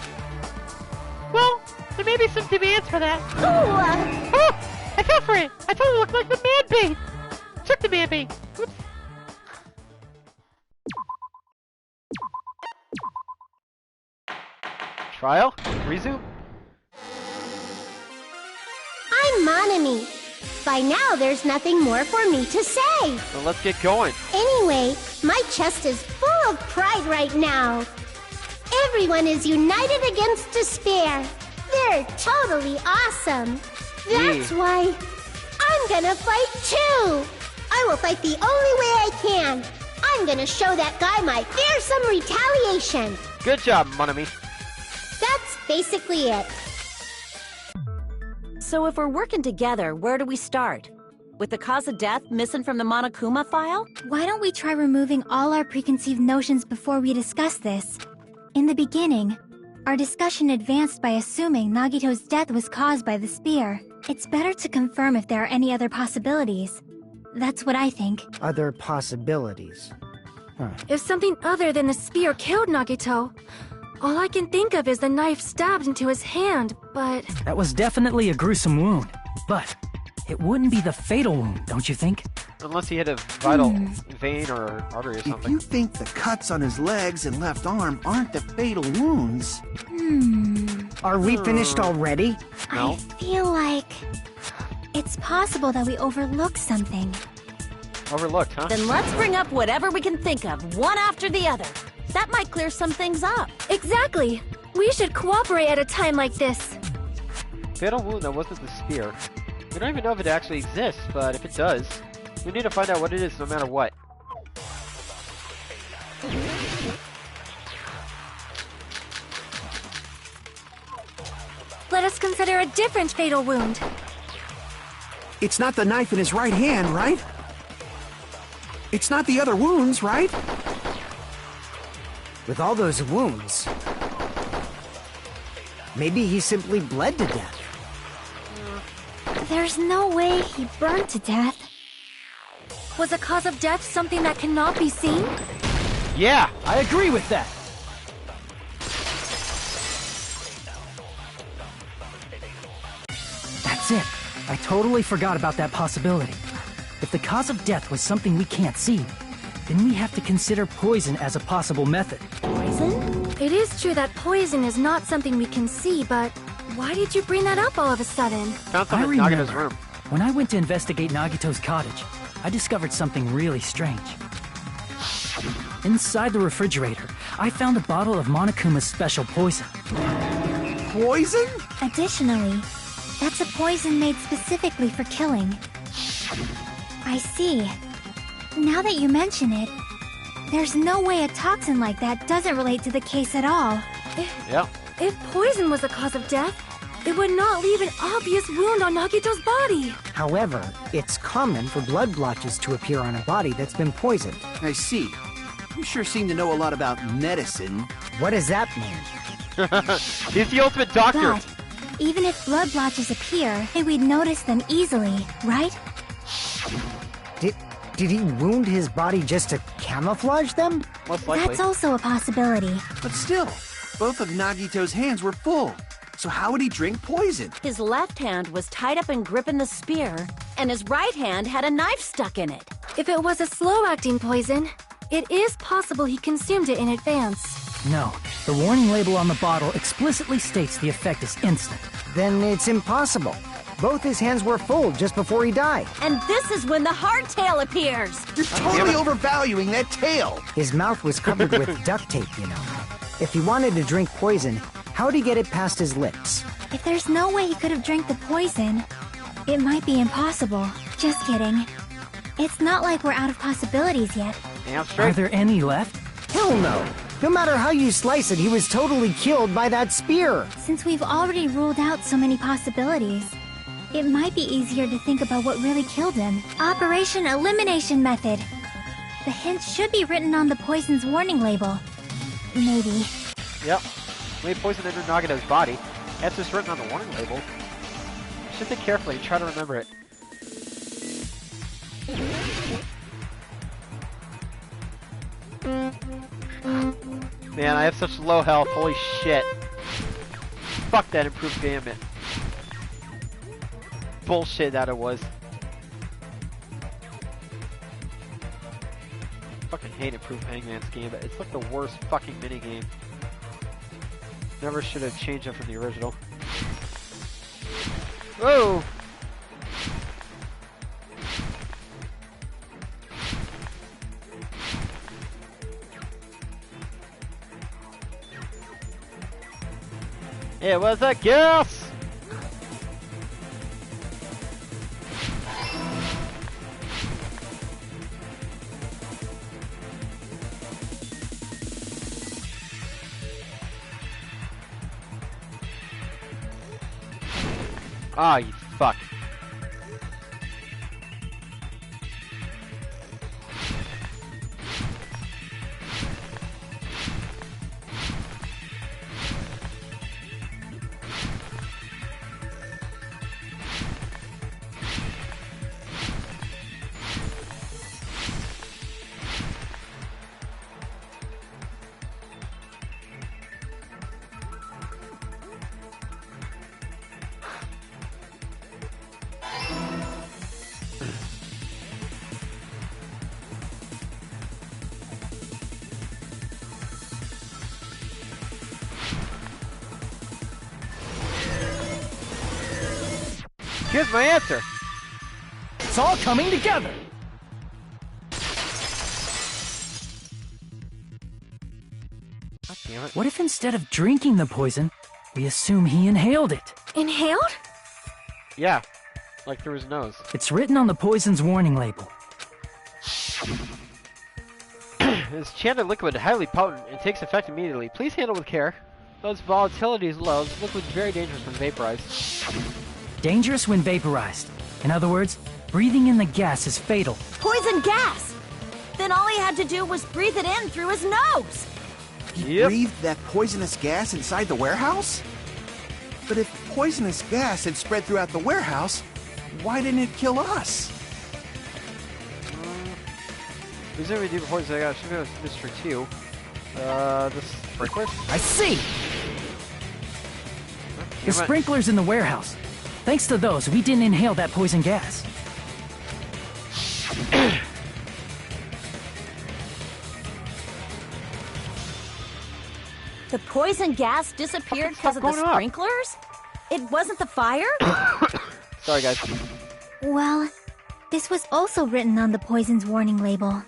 Well, there may be some demands for that. Ooh, Oh! I fell for it! I totally look like the man bait! Took the man bait! Whoops. Trial? Resume? I'm Monami. By now, there's nothing more for me to say. So let's get going. Anyway, my chest is full of pride right now. Everyone is united against despair. They're totally awesome. That's why I'm gonna fight too. I will fight the only way I can. I'm gonna show that guy my fearsome retaliation. Good job, Monami. That's basically it. So if we're working together, where do we start? With the cause of death missing from the Monokuma file? Why don't we try removing all our preconceived notions before we discuss this? In the beginning, our discussion advanced by assuming Nagito's death was caused by the spear. It's better to confirm if there are any other possibilities. That's what I think. Other possibilities. If something other than the spear killed Nagito, all I can think of is the knife stabbed into his hand, but... That was definitely a gruesome wound, but it wouldn't be the fatal wound, don't you think? Unless he hit a vital vein or artery or If something. you think the cuts on his legs and left arm aren't the fatal wounds... Are we finished already? No. I feel like it's possible that we overlooked something. Overlooked, huh? Then let's bring up whatever we can think of, one after the other. That might clear some things up. Exactly! We should cooperate at a time like this. Fatal wound that wasn't the spear. We don't even know if it actually exists, but if it does, we need to find out what it is no matter what. Let us consider a different fatal wound. It's not the knife in his right hand, right? It's not the other wounds, right? With all those wounds, maybe he simply bled to death. There's no way he burned to death. Was a cause of death something that cannot be seen? Yeah! I agree with that. That's it. I totally forgot about that possibility. If the cause of death was something we can't see, then we have to consider poison as a possible method. Poison? It is true that poison is not something we can see, but why did you bring that up all of a sudden? Found some I in remember Nagito's room. when I went to investigate Nagito's cottage, I discovered something really strange. Inside the refrigerator, I found a bottle of Monokuma's special poison. Poison? Additionally, that's a poison made specifically for killing. I see. Now that you mention it, there's no way a toxin like that doesn't relate to the case at all. Yep. If poison was a cause of death, it would not leave an obvious wound on Nagito's body. However, it's common for blood blotches to appear on a body that's been poisoned. I see. You sure seem to know a lot about medicine. What does that mean? He's the ultimate doctor. But even if blood blotches appear, we'd notice them easily, right? Did he wound his body just to camouflage them? Most likely. That's also a possibility. But still, both of Nagito's hands were full. So how would he drink poison? His left hand was tied up and gripping the spear, and his right hand had a knife stuck in it. If it was a slow-acting poison, it is possible he consumed it in advance. No, the warning label on the bottle explicitly states the effect is instant. Then it's impossible. Both his hands were full just before he died. And this is when the hardtail appears. You're totally overvaluing that tail. His mouth was covered with duct tape, you know. If he wanted to drink poison, how'd he get it past his lips? If there's no way he could have drank the poison, it might be impossible. Just kidding. It's not like we're out of possibilities yet. Damn Are straight. there any left? Hell no! No matter how you slice it, he was totally killed by that spear. Since we've already ruled out so many possibilities, it might be easier to think about what really killed him. Operation Elimination Method. The hint should be written on the poison's warning label. Maybe. Yep. We poison entered Nagito's body. That's just written on the warning label. I should think carefully and try to remember it. Man, I have such low health. Holy shit. Fuck that improved gambit. Bullshit that it was. Fucking hate improved Hangman's gambit. It's like the worst fucking minigame. Never should have changed it from the original. Whoa! It was a guess! Ah, you fuck. Here's my answer. It's all coming together. God damn it. What if instead of drinking the poison, we assume he inhaled it? Inhaled? Yeah. Like through his nose. It's written on the poison's warning label. This chanted liquid highly potent and takes effect immediately. Please handle with care. Though its volatility is low, this liquid is very dangerous when vaporized. Dangerous when vaporized. In other words, breathing in the gas is fatal. Poison gas! Then all he had to do was breathe it in through his nose. He breathed that poisonous gas inside the warehouse? But if poisonous gas had spread throughout the warehouse, why didn't it kill us? Reason we do poison, I should go with mystery too. The sprinklers? I see! The sprinklers in the warehouse. Thanks to those, we didn't inhale that poison gas. The poison gas disappeared because of the sprinklers? It wasn't the fire? Sorry, guys. Well, this was also written on the poison's warning label.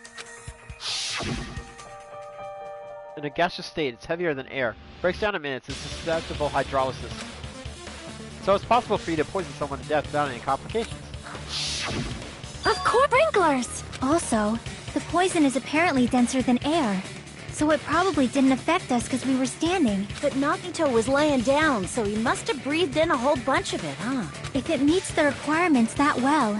In a gaseous state, it's heavier than air. Breaks down in minutes. It's susceptible hydrolysis. So it's possible for you to poison someone to death without any complications. Of course, sprinklers! Also, the poison is apparently denser than air. So it probably didn't affect us because we were standing. But Nagito was laying down, so he must have breathed in a whole bunch of it, huh? If it meets the requirements that well,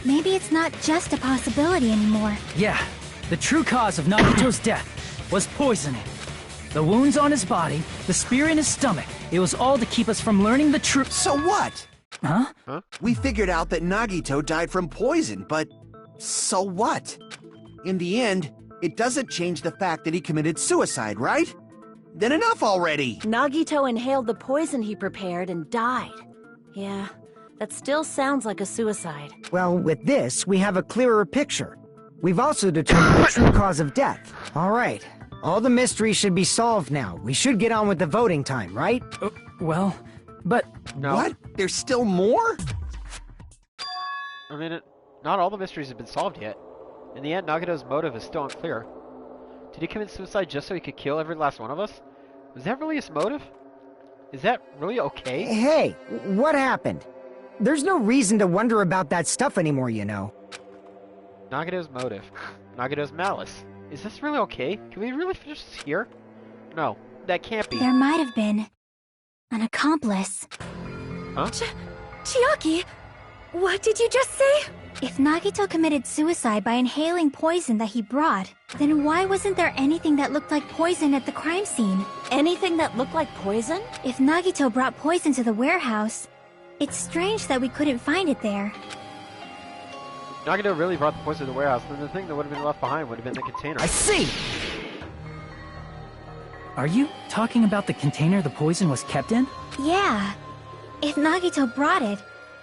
maybe it's not just a possibility anymore. Yeah, the true cause of Nagito's death was poisoning. The wounds on his body, the spear in his stomach, it was all to keep us from learning the truth. So what? Huh? We figured out that Nagito died from poison, but so what? In the end, it doesn't change the fact that he committed suicide, right? Then enough already! Nagito inhaled the poison he prepared and died. Yeah, that still sounds like a suicide. Well, with this, we have a clearer picture. We've also determined the true cause of death. All right. All the mysteries should be solved now. We should get on with the voting time, right? Well, but... No. What? There's still more? I mean, not all the mysteries have been solved yet. In the end, Nagito's motive is still unclear. Did he commit suicide just so he could kill every last one of us? Was that really his motive? Is that really okay? Hey, what happened? There's no reason to wonder about that stuff anymore, you know. Nagito's motive. Nagito's malice. Is this really okay? Can we really finish this here? No, that can't be. There might have been an accomplice. Huh? Chiaki, what did you just say? If Nagito committed suicide by inhaling poison that he brought, then why wasn't there anything that looked like poison at the crime scene? Anything that looked like poison? If Nagito brought poison to the warehouse, it's strange that we couldn't find it there. Nagito really brought the poison to the warehouse, then the thing that would have been left behind would have been the container. I see! Are you talking about the container the poison was kept in? Yeah. If Nagito brought it,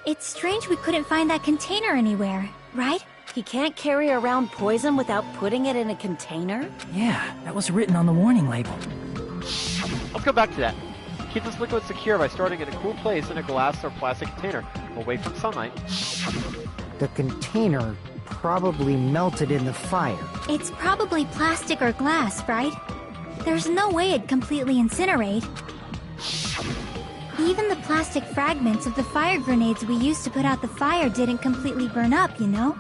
it's strange we couldn't find that container anywhere, right? He can't carry around poison without putting it in a container? Yeah, that was written on the warning label. Let's go back to that. Keep this liquid secure by storing it in a cool place in a glass or plastic container, away from sunlight. The container probably melted in the fire. It's probably plastic or glass, right? There's no way it'd completely incinerate. Even the plastic fragments of the fire grenades we used to put out the fire didn't completely burn up, you know?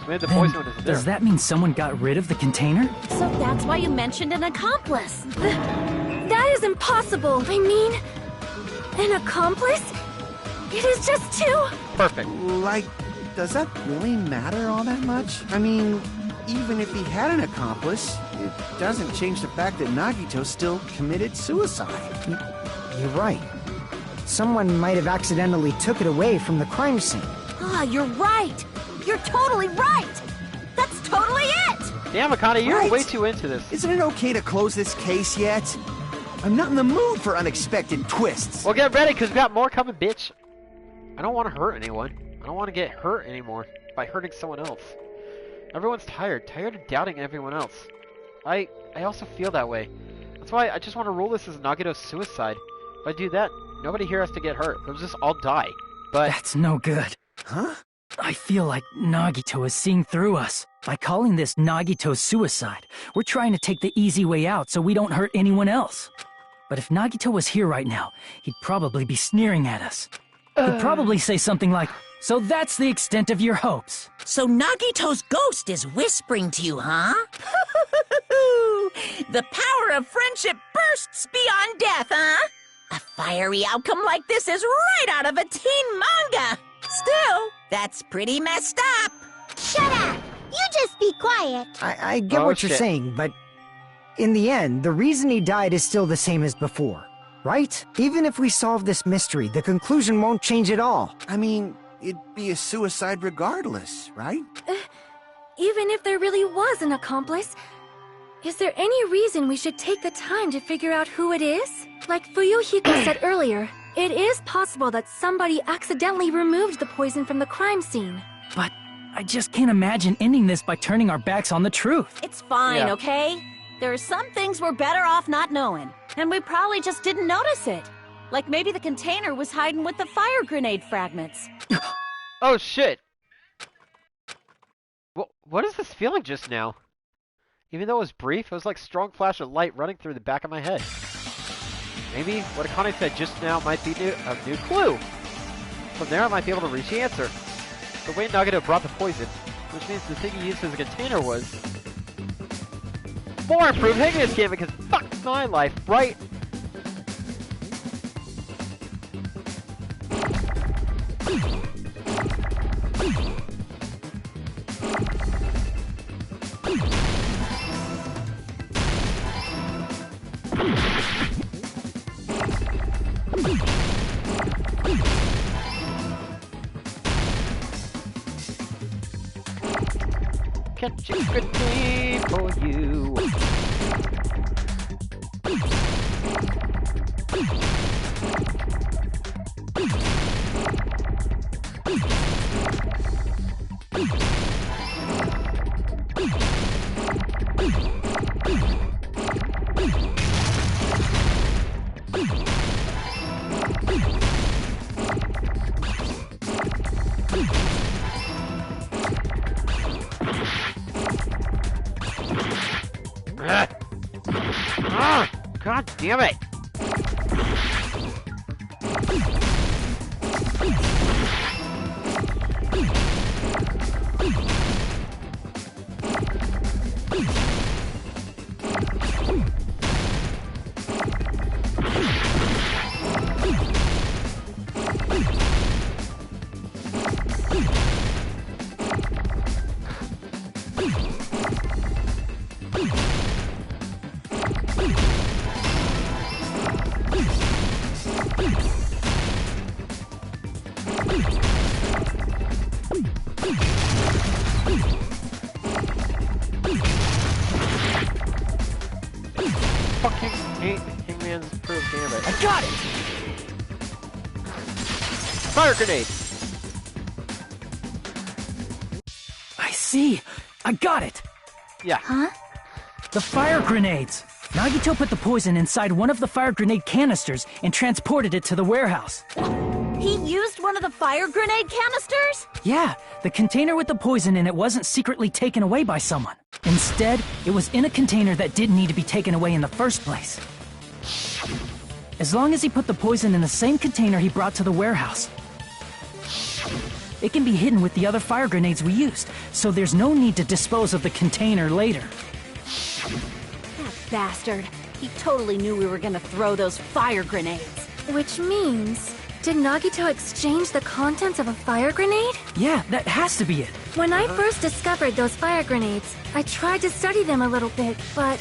Maybe the poison is there. Does that mean someone got rid of the container? So that's why you mentioned an accomplice. That is impossible. I mean, an accomplice? It is just too... Perfect. Like, does that really matter all that much? I mean, even if he had an accomplice, it doesn't change the fact that Nagito still committed suicide. You're right. Someone might have accidentally took it away from the crime scene. Ah, you're right. You're totally right. That's totally it. Damn, Akane, you're Right. way too into this. Isn't it okay to close this case yet? I'm not in the mood for unexpected twists. Well, get ready, because we got more coming, bitch. I don't want to hurt anyone. I don't want to get hurt anymore by hurting someone else. Everyone's tired of doubting everyone else. I also feel that way. That's why I just want to rule this as Nagito's suicide. If I do that, nobody here has to get hurt. They'll just all die. But That's no good. Huh? I feel like Nagito is seeing through us. By calling this Nagito's suicide, we're trying to take the easy way out so we don't hurt anyone else. But if Nagito was here right now, he'd probably be sneering at us. He'd probably say something like, "So that's the extent of your hopes." So Nagito's ghost is whispering to you, huh? The power of friendship bursts beyond death, huh? A fiery outcome like this is right out of a teen manga. Still, that's pretty messed up. Shut up! You just be quiet. I get Oh, what you're shit. saying, but in the end, the reason he died is still the same as before, right? Even if we solve this mystery, the conclusion won't change at all. I mean, it'd be a suicide regardless, right? even if there really was an accomplice, is there any reason we should take the time to figure out who it is? Like Fuyuhiko said earlier, it is possible that somebody accidentally removed the poison from the crime scene. But I just can't imagine ending this by turning our backs on the truth. It's fine, okay? There are some things we're better off not knowing, and we probably just didn't notice it. Like maybe the container was hiding with the fire grenade fragments. Oh shit! What is this feeling just now? Even though it was brief, it was like a strong flash of light running through the back of my head. Maybe what Akane said just now might be a new clue. From there I might be able to reach the answer. The way Nagito brought the poison, which means the thing he used as a container was more improved Higgins game because fuck my life, right? Catch a grenade for you. God damn it! Fucking Hangman's proof, damn it. I got it! Fire grenade! I see! I got it! Yeah. Huh? The fire grenades! Nagito put the poison inside one of the fire grenade canisters and transported it to the warehouse. He used one of the fire grenade canisters? Yeah, the container with the poison in it wasn't secretly taken away by someone. Instead, it was in a container that didn't need to be taken away in the first place. As long as he put the poison in the same container he brought to the warehouse, it can be hidden with the other fire grenades we used, so there's no need to dispose of the container later. That bastard. He totally knew we were gonna throw those fire grenades. Which means, did Nagito exchange the contents of a fire grenade? Yeah, that has to be it. When I first discovered those fire grenades, I tried to study them a little bit, but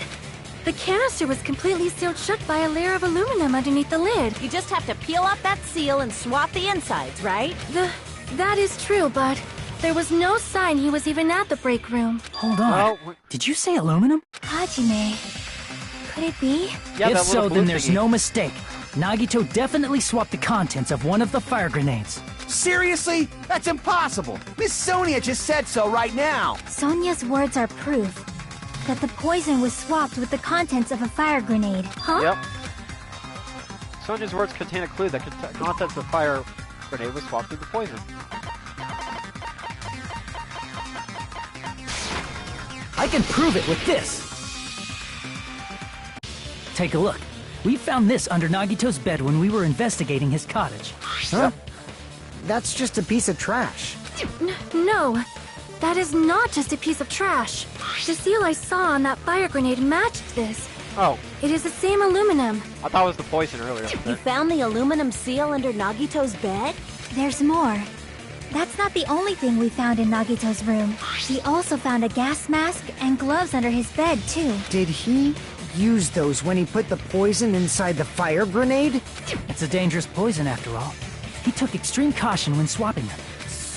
the canister was completely sealed shut by a layer of aluminum underneath the lid. You just have to peel off that seal and swap the insides, right? That is true, but there was no sign he was even at the break room. Hold on. Did you say aluminum? Hajime. Could it be? Yeah, If that so, little blue then there's thingy. no mistake. Nagito definitely swapped the contents of one of the fire grenades. Seriously? That's impossible. Miss Sonia just said so right now. Sonia's words are proof that the poison was swapped with the contents of a fire grenade. Huh? Yep. Sonia's words contain a clue that contents of the fire grenade was swapped with the poison. I can prove it with this. Take a look. We found this under Nagito's bed when we were investigating his cottage. Huh? That's just a piece of trash. No, that is not just a piece of trash. The seal I saw on that fire grenade matched this. Oh, It is the same aluminum. I thought it was the poison earlier. You found the aluminum seal under Nagito's bed? There's more. That's not the only thing we found in Nagito's room. We also found a gas mask and gloves under his bed, too. Did he use those when he put the poison inside the fire grenade? It's a dangerous poison after all. He took extreme caution when swapping them.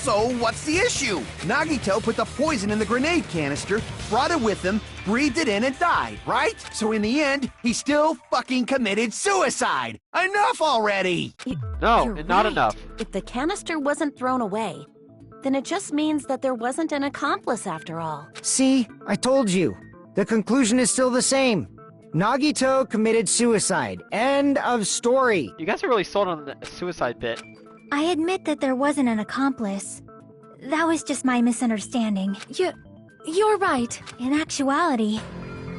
So what's the issue? Nagito put the poison in the grenade canister, brought it with him, breathed it in and died, right? So in the end, he still fucking committed suicide. Enough already! No, You're not right. enough. If the canister wasn't thrown away, then it just means that there wasn't an accomplice after all. See, I told you. The conclusion is still the same. Nagito committed suicide. End of story. You guys are really sold on the suicide bit. I admit that there wasn't an accomplice. That was just my misunderstanding. You're right. In actuality,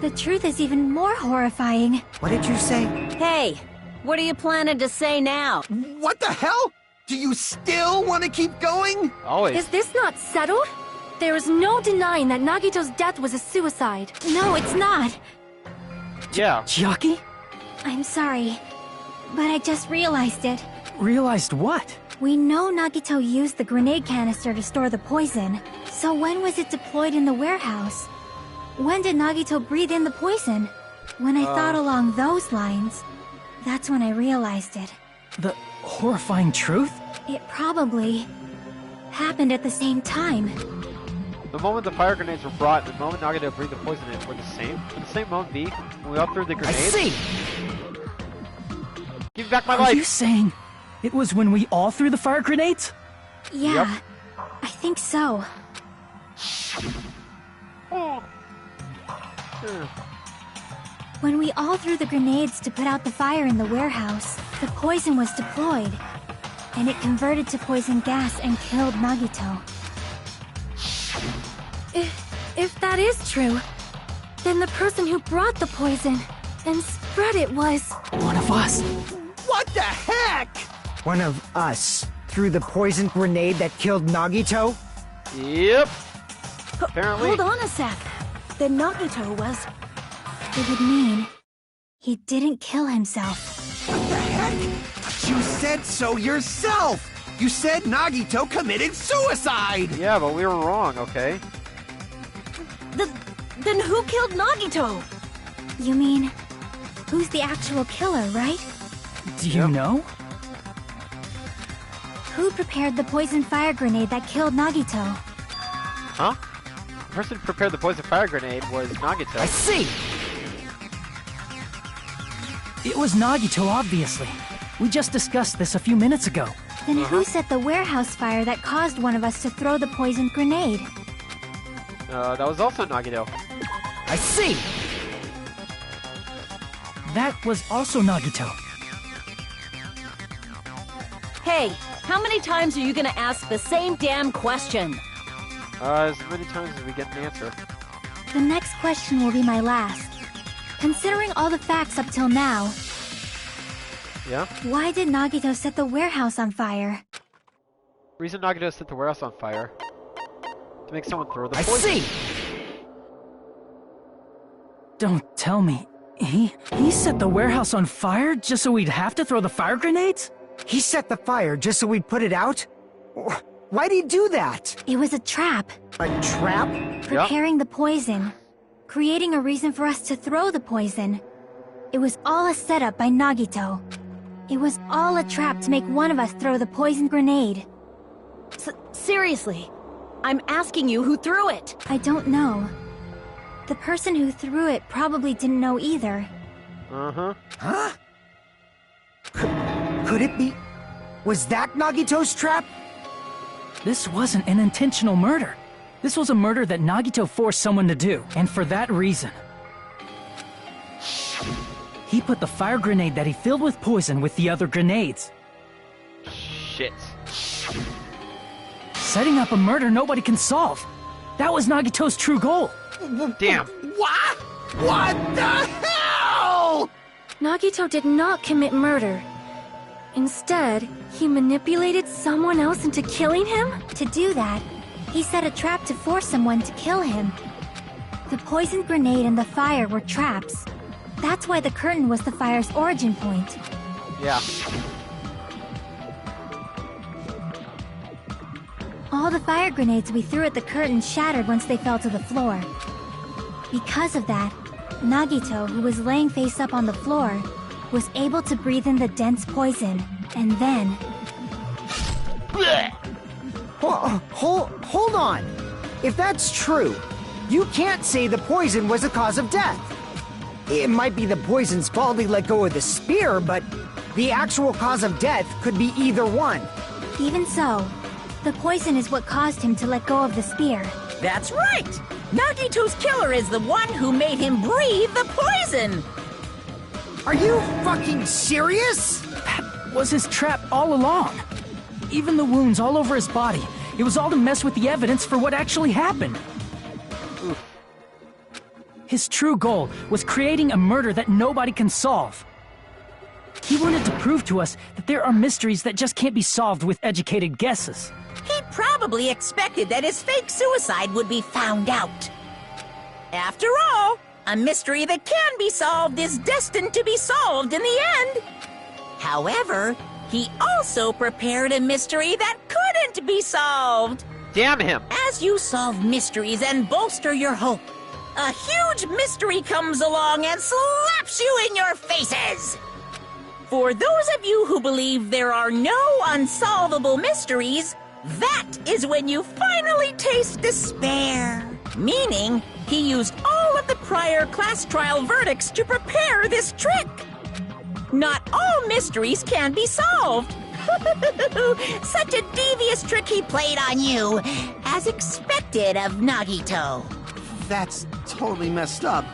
the truth is even more horrifying. What did you say? Hey, what are you planning to say now? What the hell? Do you still want to keep going? Always. Is this not settled? There is no denying that Nagito's death was a suicide. No, it's not. Yeah. Chiaki? I'm sorry, but I just realized it. Realized what? We know Nagito used the grenade canister to store the poison. So when was it deployed in the warehouse? When did Nagito breathe in the poison? When I thought along those lines, that's when I realized it. The horrifying truth? It probably happened at the same time. The moment the fire grenades were brought and the moment Nagito breathed the poison in were the same. Would the same moment be when we all threw the I grenades? see. Give me back my Are life! you saying it was when we all threw the fire grenades? Yeah, I think so. When we all threw the grenades to put out the fire in the warehouse, the poison was deployed, and it converted to poison gas and killed Nagito. If that is true, then the person who brought the poison and spread it was... One of us. What the heck? One of us threw the poison grenade that killed Nagito? Yep. Apparently. Hold on a sec. Then Nagito was... It would mean he didn't kill himself. What the heck? You said so yourself! You said Nagito committed suicide! Yeah, but we were wrong, okay? Then who killed Nagito? You mean, who's the actual killer, right? Do you know? Who prepared the poison fire grenade that killed Nagito? Huh? The person who prepared the poison fire grenade was Nagito. I see. It was Nagito, obviously. We just discussed this a few minutes ago. Then who set the warehouse fire that caused one of us to throw the poisoned grenade? That was also Nagito. I see. That was also Nagito. Hey, how many times are you gonna ask the same damn question? As many times as we get an answer. The next question will be my last. Considering all the facts up till now, Yeah? why did Nagito set the warehouse on fire? Reason Nagito set the warehouse on fire. To make someone throw the I poison. see. Don't tell me. He set the warehouse on fire just so we'd have to throw the fire grenades? He set the fire just so we'd put it out? Why'd he do that? It was a trap, A trap? preparing the poison, creating a reason for us to throw the poison. It was all a setup by Nagito. It was all a trap to make one of us throw the poison grenade. Seriously, I'm asking you who threw it. I don't know. The person who threw it probably didn't know either. Uh-huh. Huh? Could it be? Was that Nagito's trap? This wasn't an intentional murder. This was a murder that Nagito forced someone to do, and for that reason. He put the fire grenade that he filled with poison with the other grenades. Shit. Setting up a murder nobody can solve. That was Nagito's true goal. Damn. What? What the hell? Nagito did not commit murder. Instead, he manipulated someone else into killing him? To do that, he set a trap to force someone to kill him. The poison grenade and the fire were traps. That's why the curtain was the fire's origin point. Yeah. All the fire grenades we threw at the curtain shattered once they fell to the floor. Because of that, Nagito, who was laying face up on the floor, was able to breathe in the dense poison, and then... Hold on. If that's true, you can't say the poison was the cause of death. It might be the poison's fault he let go of the spear, but the actual cause of death could be either one. Even so, the poison is what caused him to let go of the spear. That's right! Nagito's killer is the one who made him breathe the poison! Are you fucking serious? That was his trap all along. Even the wounds all over his body. It was all to mess with the evidence for what actually happened. Oof. His true goal was creating a murder that nobody can solve. He wanted to prove to us that there are mysteries that just can't be solved with educated guesses. He probably expected that his fake suicide would be found out. After all, a mystery that can be solved is destined to be solved in the end. However, he also prepared a mystery that couldn't be solved. Damn him! As you solve mysteries and bolster your hope, a huge mystery comes along and slaps you in your faces. For those of you who believe there are no unsolvable mysteries, that is when you finally taste despair. Meaning, he used all of the prior class trial verdicts to prepare this trick. Not all mysteries can be solved. Such a devious trick he played on you, as expected of Nagito. That's totally messed up.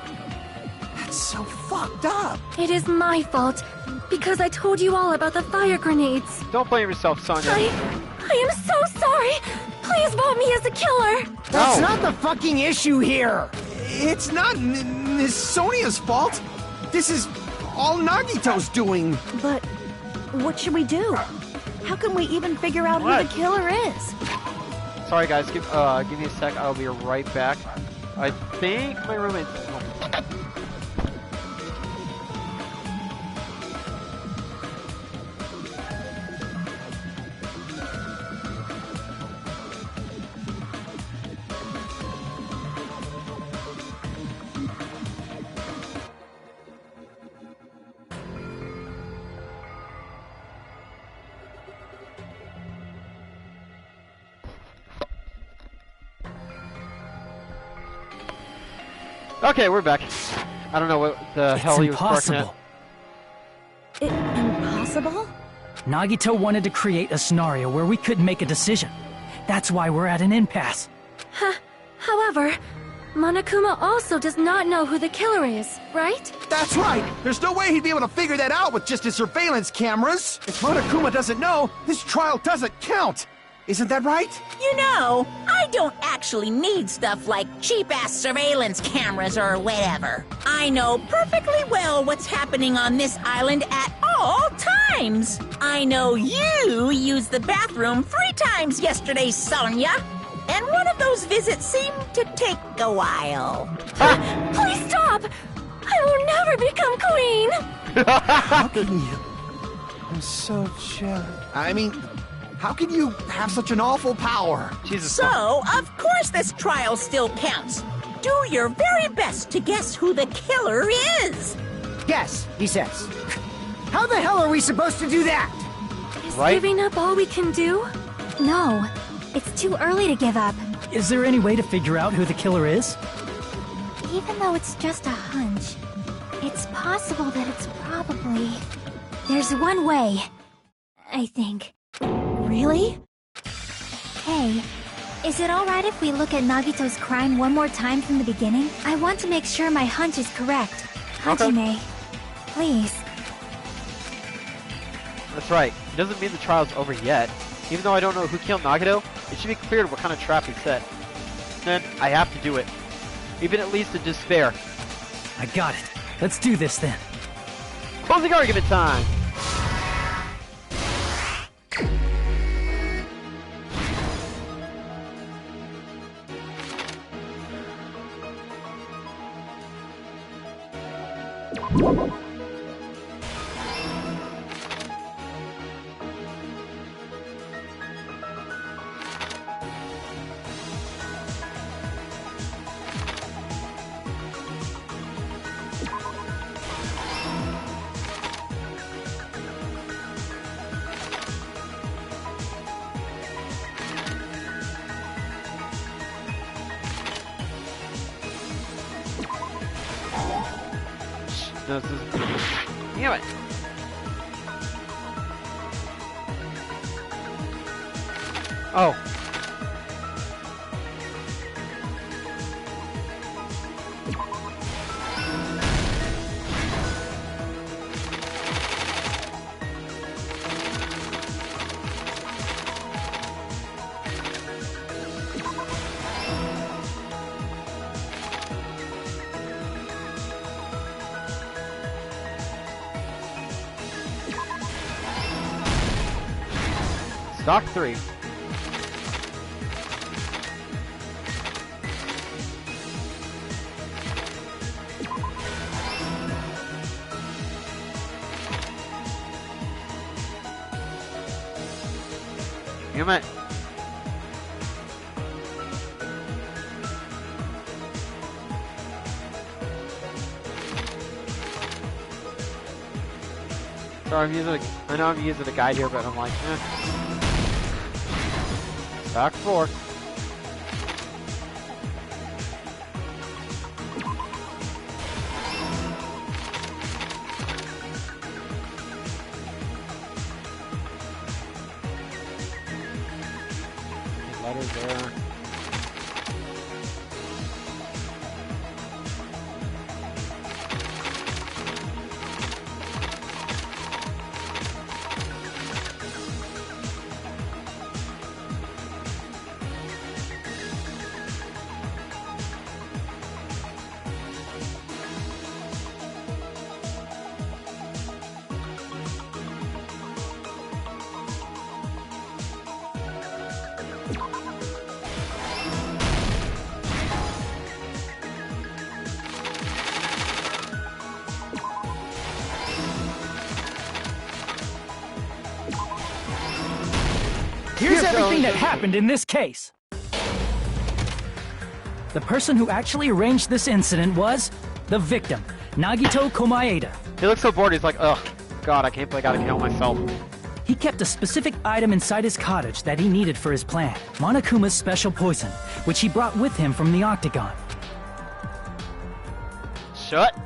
That's so fucked up. It is my fault, because I told you all about the fire grenades. Don't blame yourself, Sonya. I am so sorry. Please vote me as a killer. That's not the fucking issue here. It's not Miss Sonia's fault. This is all Nagito's doing. But what should we do? How can we even figure out who the killer is? Sorry guys, give me a sec. I'll be right back. I think my roommate. Okay, we're back. I don't know what the hell he was barking at. Impossible? Nagito wanted to create a scenario where we couldn't make a decision. That's why we're at an impasse. However, Monokuma also does not know who the killer is, right? That's right. There's no way he'd be able to figure that out with just his surveillance cameras. If Monokuma doesn't know, this trial doesn't count. Isn't that right? You know, I don't actually need stuff like cheap-ass surveillance cameras or whatever. I know perfectly well what's happening on this island at all times. I know you used the bathroom 3 times yesterday, Sonya. And one of those visits seemed to take a while. Please stop! I will never become queen! How can you? I'm so jealous. I mean, how can you have such an awful power? Jesus. So, of course this trial still counts. Do your very best to guess who the killer is. Yes, he says. How the hell are we supposed to do that? Is Right? giving up all we can do? No, it's too early to give up. Is there any way to figure out who the killer is? Even though it's just a hunch, it's possible that it's probably... There's one way, I think. Really? Hey, is it alright if we look at Nagito's crime one more time from the beginning? I want to make sure my hunch is correct. Hajime, please. That's right. It doesn't mean the trial's over yet. Even though I don't know who killed Nagito, it should be clear what kind of trap he set. Then I have to do it. Even at least in despair. I got it. Let's do this then. Closing argument time! No, this is... Damn it! Oh. Stock 3. Damn it. Sorry, I know I'm using a guide here, but I'm like, Stock 4. Letters there. Here's everything that happened in this case. The person who actually arranged this incident was the victim, Nagito Komaeda. He looks so bored, he's like, ugh, God, I can't believe I gotta kill myself. He kept a specific item inside his cottage that he needed for his plan, Monokuma's special poison, which he brought with him from the Octagon. Shut.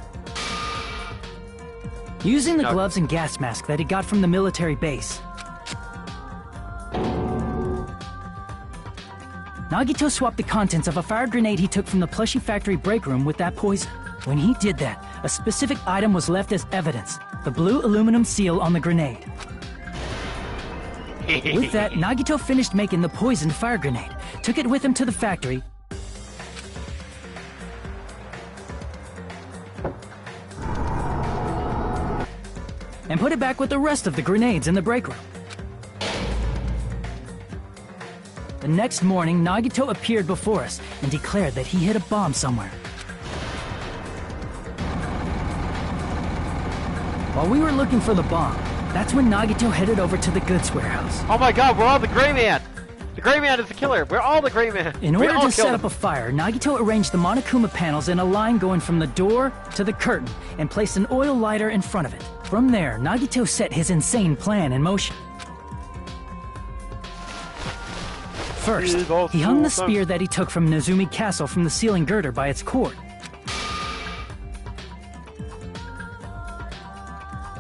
Using the gloves and gas mask that he got from the military base, Nagito swapped the contents of a fire grenade he took from the plushie factory break room with that poison. When he did that, a specific item was left as evidence, the blue aluminum seal on the grenade. With that, Nagito finished making the poisoned fire grenade, took it with him to the factory, and put it back with the rest of the grenades in the break room. The next morning, Nagito appeared before us and declared that he hid a bomb somewhere. While we were looking for the bomb, that's when Nagito headed over to the goods warehouse. Oh my God, we're all the Gray Man! The Gray Man is the killer! We're all the Gray Man! In order to set up a fire, Nagito arranged the Monokuma panels in a line going from the door to the curtain and placed an oil lighter in front of it. From there, Nagito set his insane plan in motion. First, he hung the spear that he took from Nezumi Castle from the ceiling girder by its cord.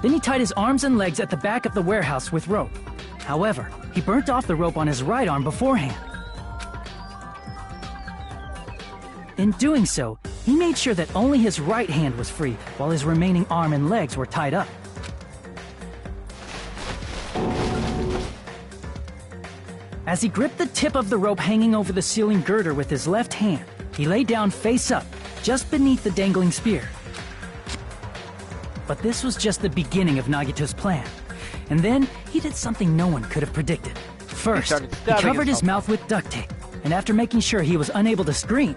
Then he tied his arms and legs at the back of the warehouse with rope. However, he burnt off the rope on his right arm beforehand. In doing so, he made sure that only his right hand was free while his remaining arm and legs were tied up. As he gripped the tip of the rope hanging over the ceiling girder with his left hand, he lay down face up, just beneath the dangling spear. But this was just the beginning of Nagito's plan. And then, he did something no one could have predicted. First, he covered his mouth with duct tape, and after making sure he was unable to scream,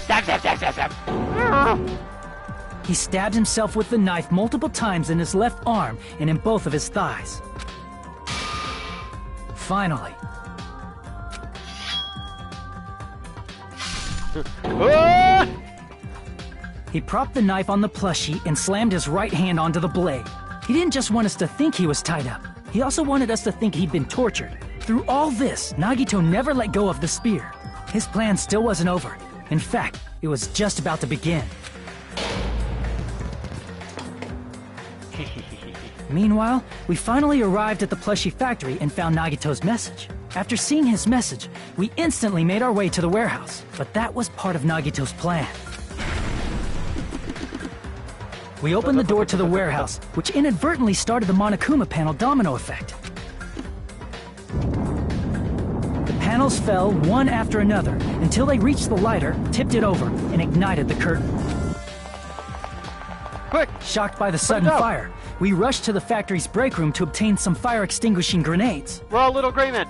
Stab, stab, stab, stab, stab. He stabbed himself with the knife multiple times in his left arm and in both of his thighs. Finally, he propped the knife on the plushie and slammed his right hand onto the blade. He didn't just want us to think he was tied up. He also wanted us to think he'd been tortured. Through all this, Nagito never let go of the spear. His plan still wasn't over. In fact, it was just about to begin. Meanwhile, we finally arrived at the plushie factory and found Nagito's message. After seeing his message, we instantly made our way to the warehouse, but that was part of Nagito's plan. We opened the door to the warehouse, which inadvertently started the Monokuma panel domino effect. The panels fell one after another until they reached the lighter, tipped it over, and ignited the curtain. Quick! Shocked by the sudden fire, we rushed to the factory's break room to obtain some fire-extinguishing grenades. We're all little gray men.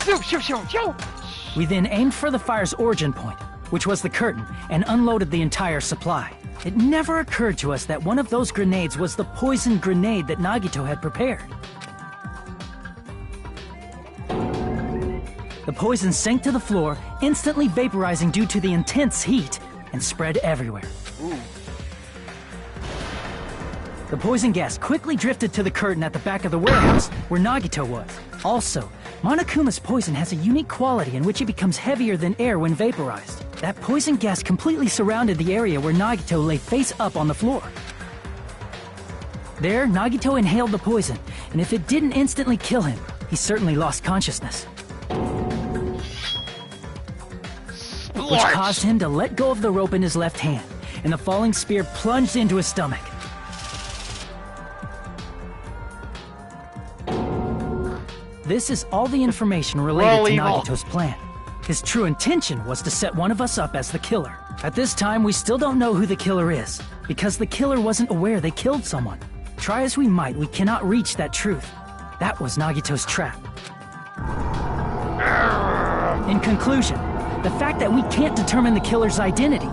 Shoot, shoot, shoot, shoot! We then aimed for the fire's origin point, which was the curtain, and unloaded the entire supply. It never occurred to us that one of those grenades was the poison grenade that Nagito had prepared. The poison sank to the floor, instantly vaporizing due to the intense heat, and spread everywhere. Ooh. The poison gas quickly drifted to the curtain at the back of the warehouse, where Nagito was. Also, Monokuma's poison has a unique quality in which it becomes heavier than air when vaporized. That poison gas completely surrounded the area where Nagito lay face up on the floor. There, Nagito inhaled the poison, and if it didn't instantly kill him, he certainly lost consciousness. Which caused him to let go of the rope in his left hand, and the falling spear plunged into his stomach. This is all the information related to Nagito's plan. His true intention was to set one of us up as the killer. At this time, we still don't know who the killer is, because the killer wasn't aware they killed someone. Try as we might, we cannot reach that truth. That was Nagito's trap. In conclusion, the fact that we can't determine the killer's identity.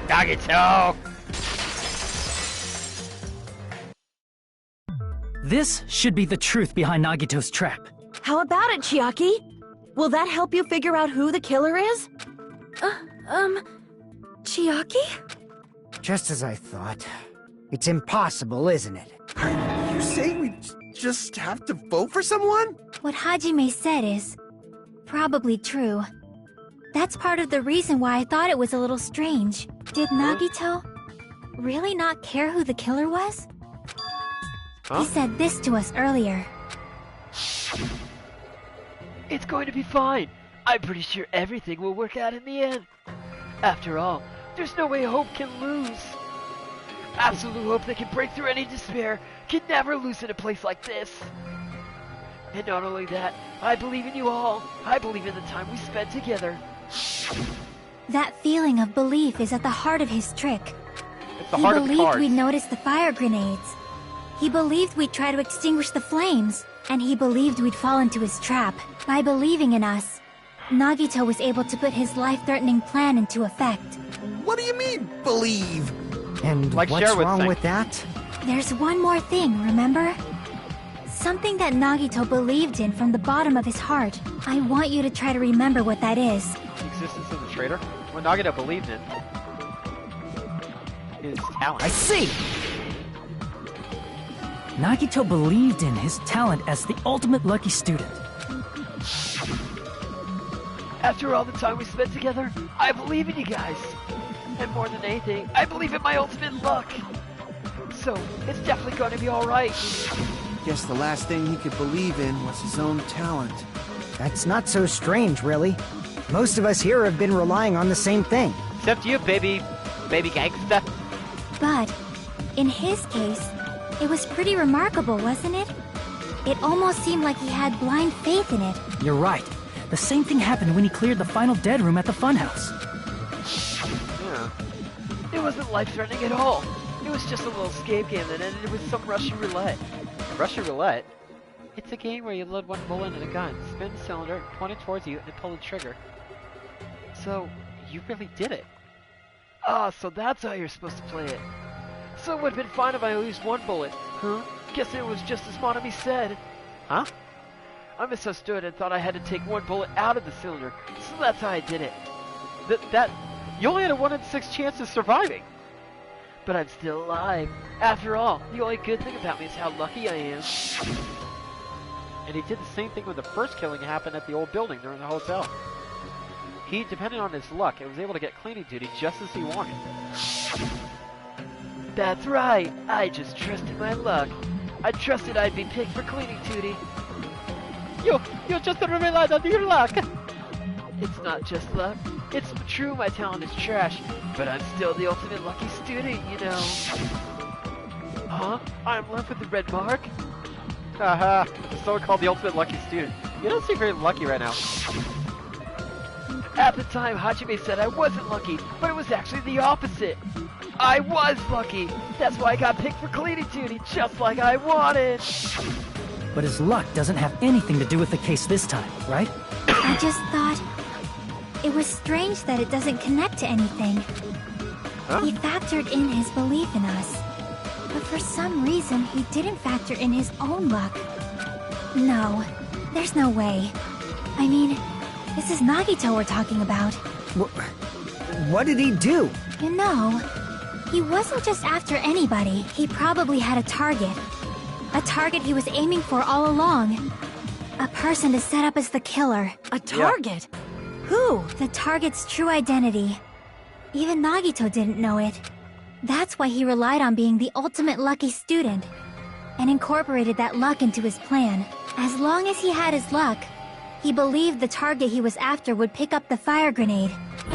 Nagito! This should be the truth behind Nagito's trap. How about it, Chiaki? Will that help you figure out who the killer is? Chiaki? Just as I thought. It's impossible, isn't it? Are you saying we just have to vote for someone? What Hajime said is probably true. That's part of the reason why I thought it was a little strange. Did Nagito really not care who the killer was? He said this to us earlier. It's going to be fine. I'm pretty sure everything will work out in the end. After all, there's no way hope can lose. Absolute hope that can break through any despair can never lose in a place like this. And not only that, I believe in you all. I believe in the time we spent together. That feeling of belief is at the heart of his trick. It's the heart of the He believed cards. we'd notice the fire grenades. He believed we'd try to extinguish the flames. And he believed we'd fall into his trap. By believing in us, Nagito was able to put his life-threatening plan into effect. What do you mean, believe? And Like what's Cher would wrong think. with that? There's one more thing, remember? Something that Nagito believed in from the bottom of his heart. I want you to try to remember what that is. The existence of the traitor? What Nagito believed in is talent. I see! Nagito believed in his talent as the ultimate lucky student. After all the time we spent together, I believe in you guys. And more than anything, I believe in my ultimate luck. So, it's definitely going to be alright. Guess the last thing he could believe in was his own talent. That's not so strange, really. Most of us here have been relying on the same thing. Except you, baby gangsta. But, in his case, it was pretty remarkable, wasn't it? It almost seemed like he had blind faith in it. You're right. The same thing happened when he cleared the final dead room at the funhouse. Yeah. It wasn't life-threatening at all. It was just a little escape game that ended with some Russian roulette. Russian roulette? It's a game where you load one bullet in a gun, spin the cylinder, point it towards you, and pull the trigger. So, you really did it. Ah, so that's how you're supposed to play it. So it would have been fine if I used one bullet. Huh? Guess it was just as Monami said. Huh? I misunderstood and thought I had to take one bullet out of the cylinder, so that's how I did it. You only had a 1 in 6 chance of surviving. But I'm still alive. After all, the only good thing about me is how lucky I am. And he did the same thing when the first killing happened at the old building during the hotel. He depended on his luck and was able to get cleaning duty just as he wanted. That's right, I just trusted my luck. I trusted I'd be picked for cleaning duty. You just relied on your luck. It's not just luck. It's true my talent is trash, but I'm still the ultimate lucky student, you know. Huh? I'm left with the red mark? Haha, someone called the ultimate lucky student. You don't seem very lucky right now. At the time, Hajime said I wasn't lucky, but it was actually the opposite. I was lucky. That's why I got picked for cleaning duty, just like I wanted. But his luck doesn't have anything to do with the case this time, right? I just thought it was strange that it doesn't connect to anything. Huh? He factored in his belief in us. But for some reason, he didn't factor in his own luck. No, there's no way. I mean, this is Nagito we're talking about. What did he do? You know, he wasn't just after anybody. He probably had a target. A target he was aiming for all along. A person to set up as the killer. A target? Yeah. Who? The target's true identity. Even Nagito didn't know it. That's why he relied on being the ultimate lucky student, and incorporated that luck into his plan. As long as he had his luck, he believed the target he was after would pick up the fire grenade.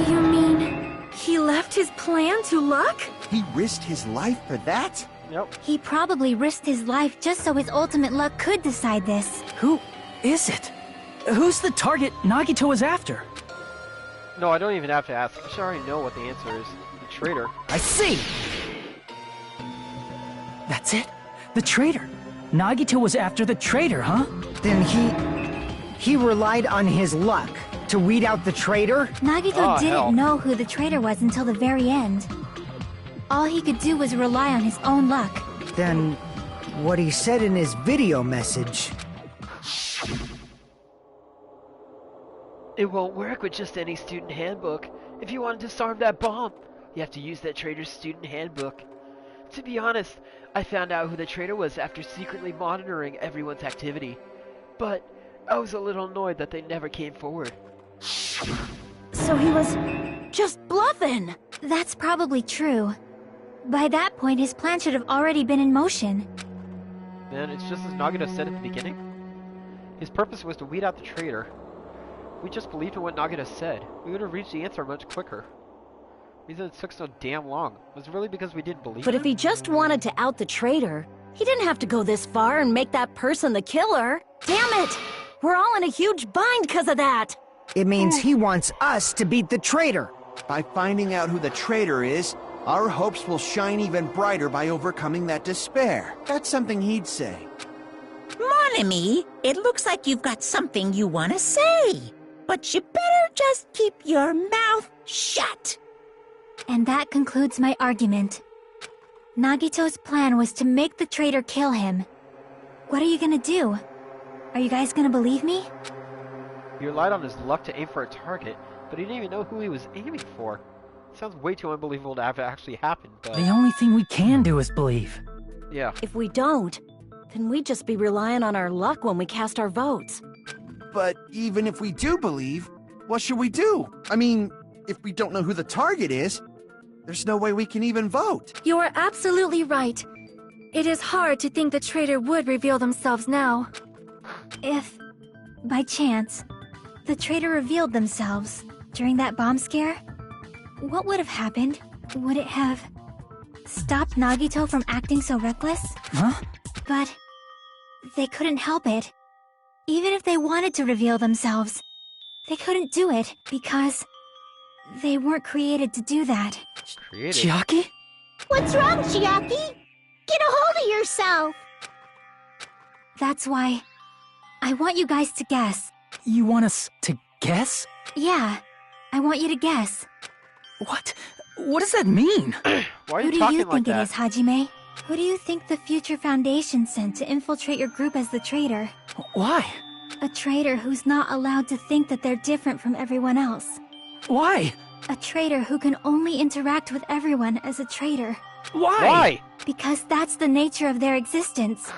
You mean he left his plan to luck? He risked his life for that? Nope. He probably risked his life just so his ultimate luck could decide this. Who is it? Who's the target Nagito is after? No, I don't even have to ask. I should already know what the answer is. The traitor. I see! That's it? The traitor. Nagito was after the traitor, huh? Then he relied on his luck to weed out the traitor? Nagito didn't know who the traitor was until the very end. All he could do was rely on his own luck. Then what he said in his video message... It won't work with just any student handbook. If you want to disarm that bomb, you have to use that traitor's student handbook. To be honest, I found out who the traitor was after secretly monitoring everyone's activity. But I was a little annoyed that they never came forward. So he was just bluffing. That's probably true. By that point, his plan should have already been in motion. Then it's just as Nagito said at the beginning. His purpose was to weed out the traitor. We just believed in what Nagito said. We would have reached the answer much quicker. The reason it took so damn long was really because we didn't believe But him. if he just wanted to out the traitor, he didn't have to go this far and make that person the killer. Damn it! We're all in a huge bind because of that! It means he wants us to beat the traitor. By finding out who the traitor is, our hopes will shine even brighter by overcoming that despair. That's something he'd say. Mon ami, it looks like you've got something you want to say. But you better just keep your mouth shut. And that concludes my argument. Nagito's plan was to make the traitor kill him. What are you gonna do? Are you guys gonna believe me? He relied on his luck to aim for a target, but he didn't even know who he was aiming for. Sounds way too unbelievable to have actually happened, but... The only thing we can do is believe. Yeah. If we don't, then we'd just be relying on our luck when we cast our votes. But even if we do believe, what should we do? I mean, if we don't know who the target is, there's no way we can even vote. You are absolutely right. It is hard to think the traitor would reveal themselves now. If, by chance, the traitor revealed themselves during that bomb scare, what would have happened? Would it have stopped Nagito from acting so reckless? Huh? But they couldn't help it. Even if they wanted to reveal themselves, they couldn't do it because they weren't created to do that. Created? Chiaki? What's wrong, Chiaki? Get a hold of yourself! That's why I want you guys to guess. You want us to guess? Yeah, I want you to guess. What? What does that mean? Why are Who you do talking you like think that? it is, Hajime? Who do you think the future Foundation sent to infiltrate your group as the traitor? Why? A traitor who's not allowed to think that they're different from everyone else. Why? A traitor who can only interact with everyone as a traitor. Why? Why? Because that's the nature of their existence.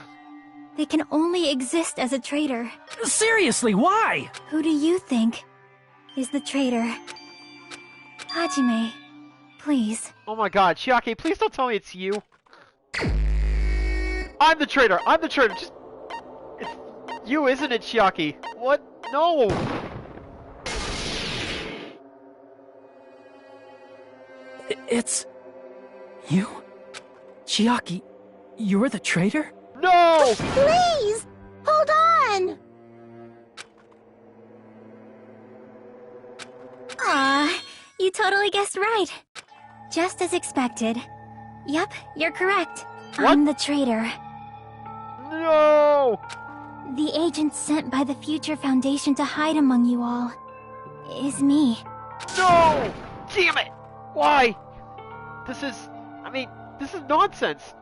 They can only exist as a traitor. Seriously, why? Who do you think is the traitor? Hajime, please. Oh my god, Chiaki, please don't tell me it's you. I'm the traitor! I'm the traitor! Just... It's you, isn't it, Chiaki? What? No! It's... you? Chiaki, you're the traitor? No! Please! Hold on! Aw, you totally guessed right. Just as expected. Yep, you're correct. What? I'm the traitor. No! The agent sent by the Future Foundation to hide among you all is me. No! Damn it! Why? This is... I mean, this is nonsense.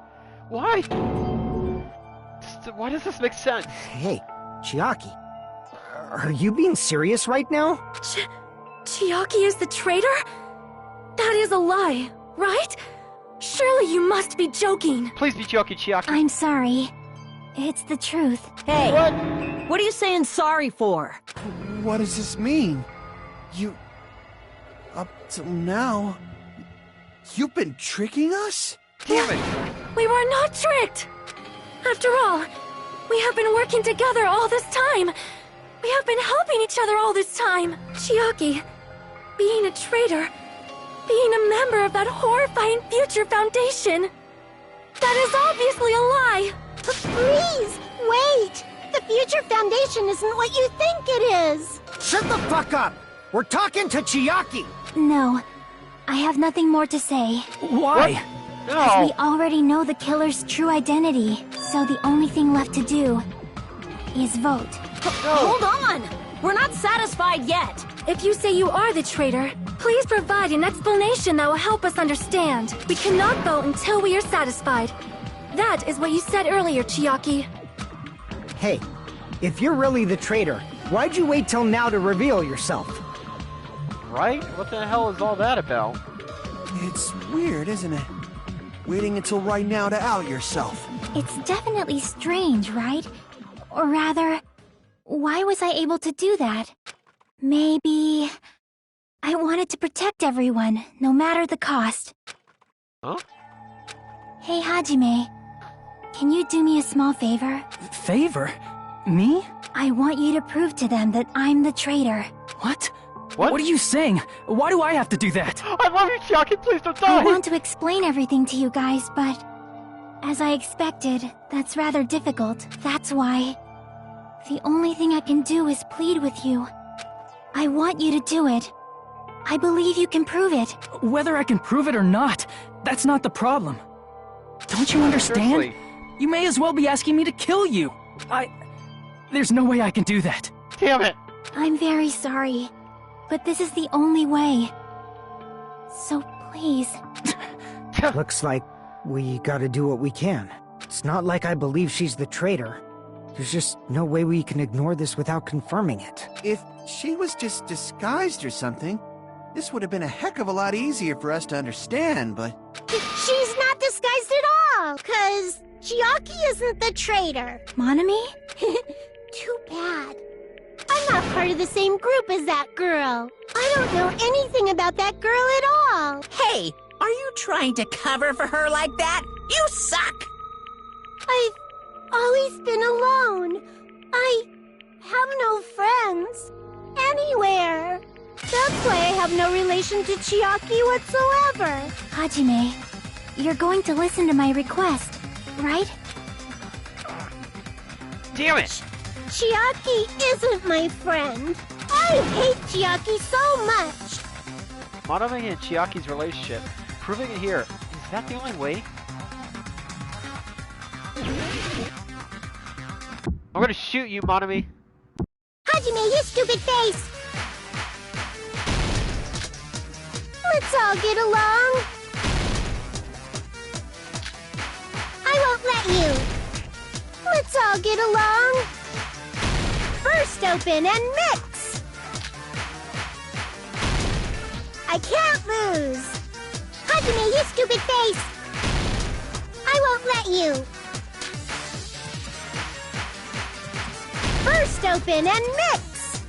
Why? Why does this make sense? Hey, Chiaki. Are you being serious right now? Chiaki is the traitor? That is a lie, right? Surely you must be joking. Please be joking, Chiaki. I'm sorry. It's the truth. Hey, What? what are you saying sorry for? What does this mean? Up till now, you've been tricking us? Damn it! We were not tricked. After all, we have been working together all this time. We have been helping each other all this time. Chiaki, being a traitor, being a member of that horrifying Future Foundation, that is obviously a lie. Please, wait! The Future Foundation isn't what you think it is! Shut the fuck up! We're talking to Chiaki! No, I have nothing more to say. Why? No! We already know the killer's true identity, so the only thing left to do is vote. Hold on! We're not satisfied yet! If you say you are the traitor, please provide an explanation that will help us understand. We cannot vote until we are satisfied. That is what you said earlier, Chiaki. Hey, if you're really the traitor, why'd you wait till now to reveal yourself? Right? What the hell is all that about? It's weird, isn't it? Waiting until right now to out yourself. It's definitely strange, right? Or rather, why was I able to do that? Maybe... I wanted to protect everyone, no matter the cost. Huh? Hey, Hajime. Can you do me a small favor? Favor? Me? I want you to prove to them that I'm the traitor. What? What? What are you saying? Why do I have to do that? I love you, Chiaki! Please don't I die! want to explain everything to you guys, but... as I expected, that's rather difficult. That's why... the only thing I can do is plead with you. I want you to do it. I believe you can prove it. Whether I can prove it or not, that's not the problem. Don't you understand? Seriously. You may as well be asking me to kill you. There's no way I can do that. Damn it! I'm very sorry, but this is the only way. So please. Looks like we gotta do what we can. It's not like I believe she's the traitor. There's just no way we can ignore this without confirming it. If she was just disguised or something, this would have been a heck of a lot easier for us to understand, but... She's not disguised at all, 'cause Chiaki isn't the traitor. Monami? Too bad. I'm not part of the same group as that girl. I don't know anything about that girl at all. Hey, are you trying to cover for her like that? You suck! I've always been alone. I have no friends. Anywhere. That's why I have no relation to Chiaki whatsoever. Hajime, you're going to listen to my request, right? Damn it! Chiaki isn't my friend. I hate Chiaki so much. Modeling and Chiaki's relationship. Proving it here. Is that the only way? I'm gonna shoot you, Monami. Hajime, you stupid face. Let's all get along. I won't let you. Let's all get along. First open and mix. I can't lose. Hajime, you stupid face. I won't let you. Burst open and mix!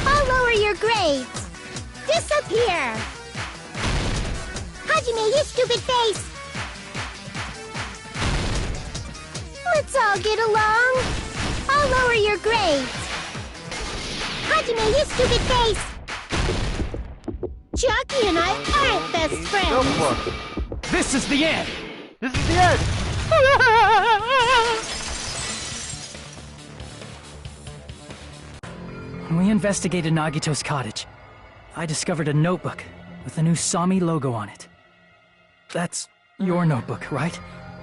I'll lower your grades. Disappear! Hajime, you stupid face! Let's all get along. I'll lower your grades. Hajime, you stupid face! Chucky and I aren't best friends. Notebook. This is the end! This is the end! When we investigated Nagito's cottage, I discovered a notebook with the new Sami logo on it. That's your notebook, right?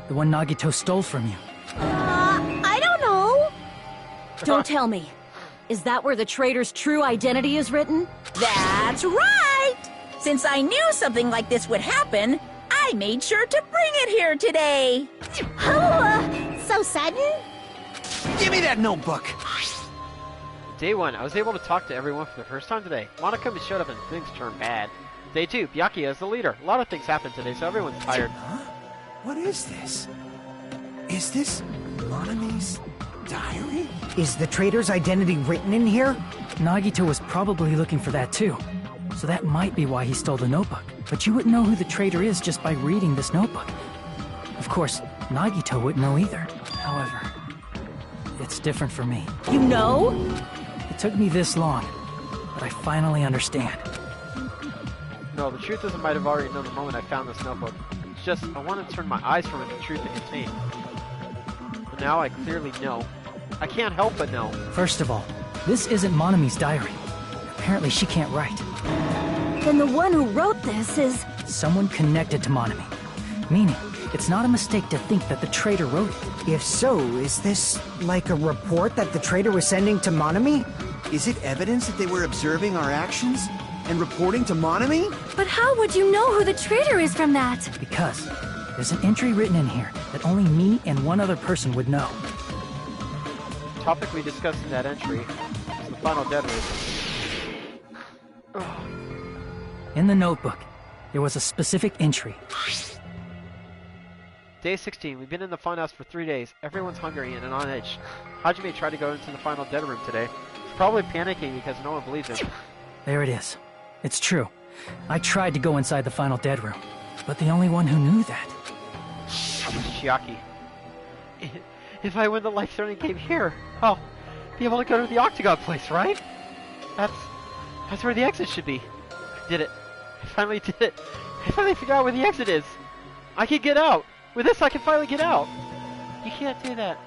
The one Nagito stole from you. I don't know. Don't tell me. Is that where the traitor's true identity is written? That's right! Since I knew something like this would happen, I made sure to bring it here today. So sudden? Give me that notebook! Day 1, I was able to talk to everyone for the first time today. Monokuma showed up and things turned bad. Day 2, Byakuya is the leader. A lot of things happened today, so everyone's tired. Huh? What is this? Is this Monami's diary? Is the traitor's identity written in here? Nagito was probably looking for that too. So that might be why he stole the notebook. But you wouldn't know who the traitor is just by reading this notebook. Of course, Nagito wouldn't know either. However, it's different for me. You know? It took me this long, but I finally understand. No, the truth is I might have already known the moment I found this notebook. It's just, I wanted to turn my eyes from it to the truth it contained. But now I clearly know. I can't help but know. First of all, this isn't Monami's diary. Apparently she can't write. Then the one who wrote this is... Someone connected to Monami. Meaning, it's not a mistake to think that the traitor wrote it. If so, is this like a report that the traitor was sending to Monami? Is it evidence that they were observing our actions and reporting to Monami? But how would you know who the traitor is from that? Because there's an entry written in here that only me and one other person would know. The topic we discussed in that entry is the final dead room. In the notebook, there was a specific entry. Day 16, we've been in the funhouse for 3 days. Everyone's hungry and on edge. Hajime tried to go into the final dead room today. He's probably panicking because no one believes him. There it is. It's true. I tried to go inside the final dead room, but the only one who knew that... Chiaki. If I win the life-threatening game here, I'll be able to go to the Octagon place, right? That's where the exit should be. I did it. I finally did it. I finally figured out where the exit is. I can get out. With this, I can finally get out. You can't do that.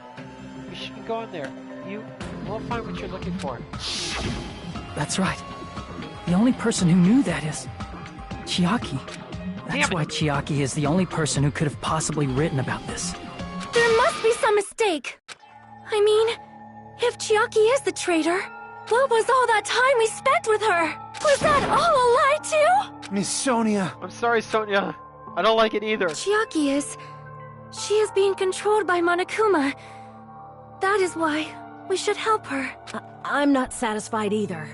You shouldn't go in there. You won't find what you're looking for. That's right. The only person who knew that is... Chiaki. That's why Chiaki is the only person who could have possibly written about this. There must be some mistake. I mean, if Chiaki is the traitor, what was all that time we spent with her? Was that all a lie too? Miss Sonia. I'm sorry, Sonia. I don't like it either. Chiaki is... She is being controlled by Monokuma. That is why we should help her. I'm not satisfied either.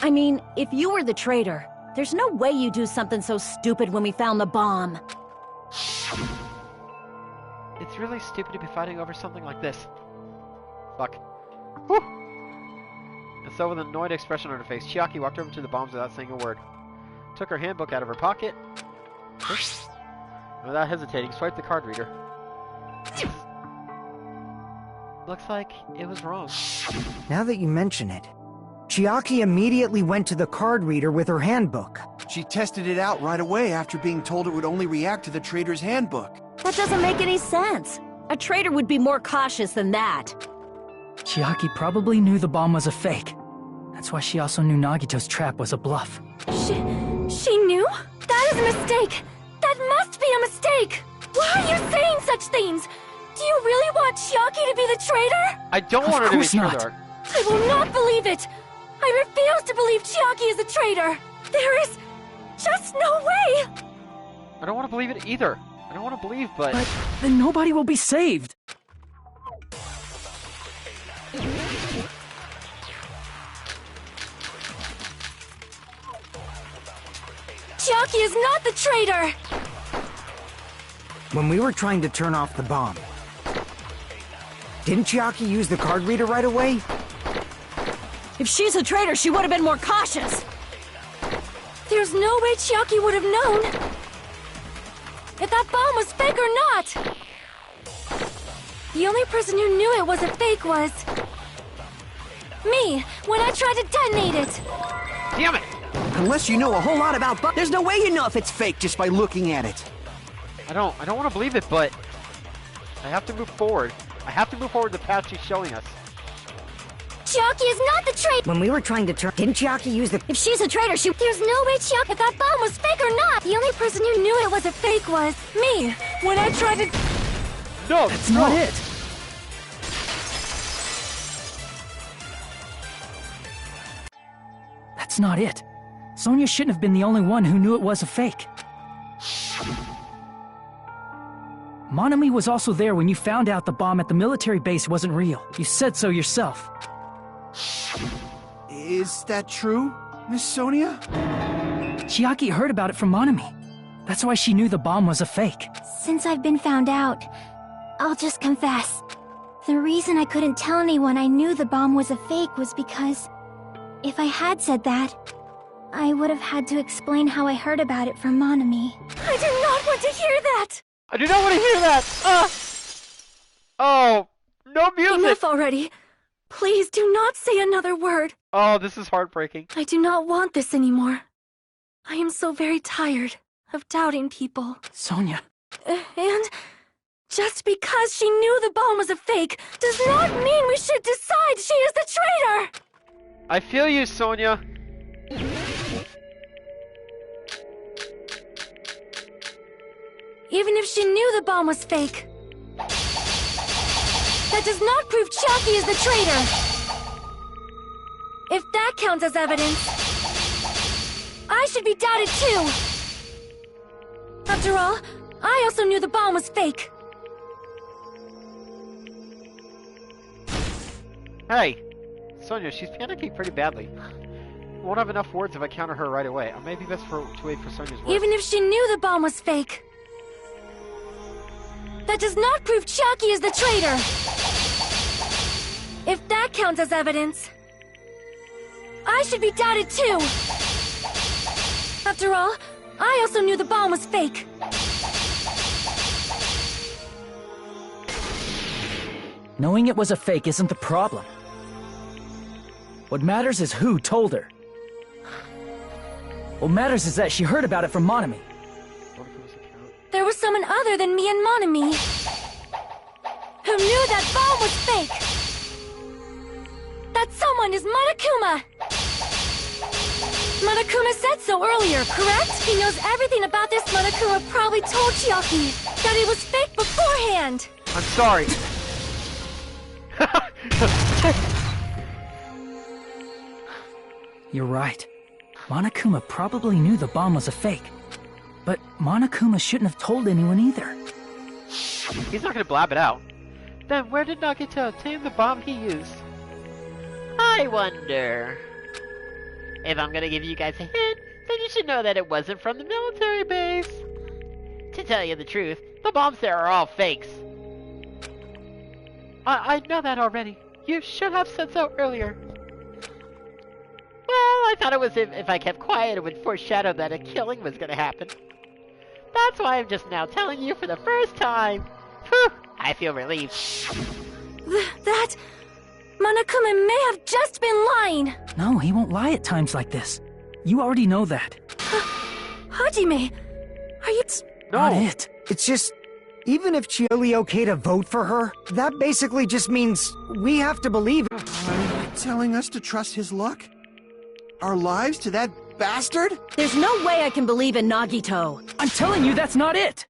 I mean, if you were the traitor, there's no way you'd do something so stupid when we found the bomb. It's really stupid to be fighting over something like this. Fuck. Whew. And so with an annoyed expression on her face, Chiaki walked over to the bombs without saying a word. Took her handbook out of her pocket. Oops. And without hesitating, swiped the card reader. Looks like it was wrong. Now that you mention it, Chiaki immediately went to the card reader with her handbook. She tested it out right away after being told it would only react to the traitor's handbook. That doesn't make any sense. A traitor would be more cautious than that. Chiaki probably knew the bomb was a fake. That's why she also knew Nagito's trap was a bluff. She knew? That is a mistake! That must be a mistake! Why are you saying such things? Do you really want Chiaki to be the traitor? I don't want her to be the traitor. I will not believe it! I refuse to believe Chiaki is a traitor! There is just no way! I don't want to believe it either. I don't want to believe, but then nobody will be saved! Chiaki is not the traitor! When we were trying to turn off the bomb, Didn't Chiaki use the card reader right away? If she's a traitor, she would have been more cautious. There's no way Chiaki would have known if that bomb was fake or not. The only person who knew it was a fake was me, when I tried to detonate it. Damn it! Unless you know a whole lot about there's no way you know if it's fake just by looking at it. I don't want to believe it, but I have to move forward. I have to move forward the path she's showing us. Chiaki is not the traitor! When we were trying to turn... Didn't Chiaki use the... If she's a traitor, there's no way Chiaki... If that bomb was fake or not! The only person who knew it was a fake was me, when I tried to... No! That's not it! That's not it. Sonia shouldn't have been the only one who knew it was a fake. Monami was also there when you found out the bomb at the military base wasn't real. You said so yourself. Is that true, Miss Sonia? Chiaki heard about it from Monami. That's why she knew the bomb was a fake. Since I've been found out, I'll just confess. The reason I couldn't tell anyone I knew the bomb was a fake was because if I had said that, I would have had to explain how I heard about it from Monami. I do not want to hear that! I do not want to hear that! Oh, no music! Enough already. Please do not say another word. Oh, this is heartbreaking. I do not want this anymore. I am so very tired of doubting people. Sonia. And just because she knew the bomb was a fake does not mean we should decide she is the traitor! I feel you, Sonia. Even if she knew the bomb was fake, that does not prove Chiaki is the traitor. If that counts as evidence, I should be doubted too. After all, I also knew the bomb was fake. Hey, Sonia, she's panicking pretty badly. Won't have enough words if I counter her right away. It may be best to wait for Sonia's words. Even if she knew the bomb was fake, that does not prove Chiaki is the traitor. If that counts as evidence, I should be doubted too. After all, I also knew the bomb was fake. Knowing it was a fake isn't the problem. What matters is who told her. What matters is that she heard about it from Monami. There was someone other than me and Monami who knew that bomb was fake. That someone is Monokuma. Monokuma said so earlier, correct? He knows everything about this. Monokuma probably told Chiaki that it was fake beforehand. I'm sorry. You're right. Monokuma probably knew the bomb was a fake. But Monokuma shouldn't have told anyone either. He's not gonna blab it out. Then where did Nagito obtain the bomb he used? I wonder. If I'm gonna give you guys a hint, then you should know that it wasn't from the military base. To tell you the truth, the bombs there are all fakes. I know that already. You should have said so earlier. Well, I thought it was if I kept quiet, it would foreshadow that a killing was gonna happen. That's why I'm just now telling you for the first time. Whew, I feel relieved. That... Monokuma may have just been lying. No, he won't lie at times like this. You already know that. Hajime, are you... No. Not it. It's just... Even if it's really okay to vote for her, that basically just means we have to believe her. Are you telling us to trust his luck? Our lives to that bastard? There's no way I can believe in Nagito. I'm telling you that's not it!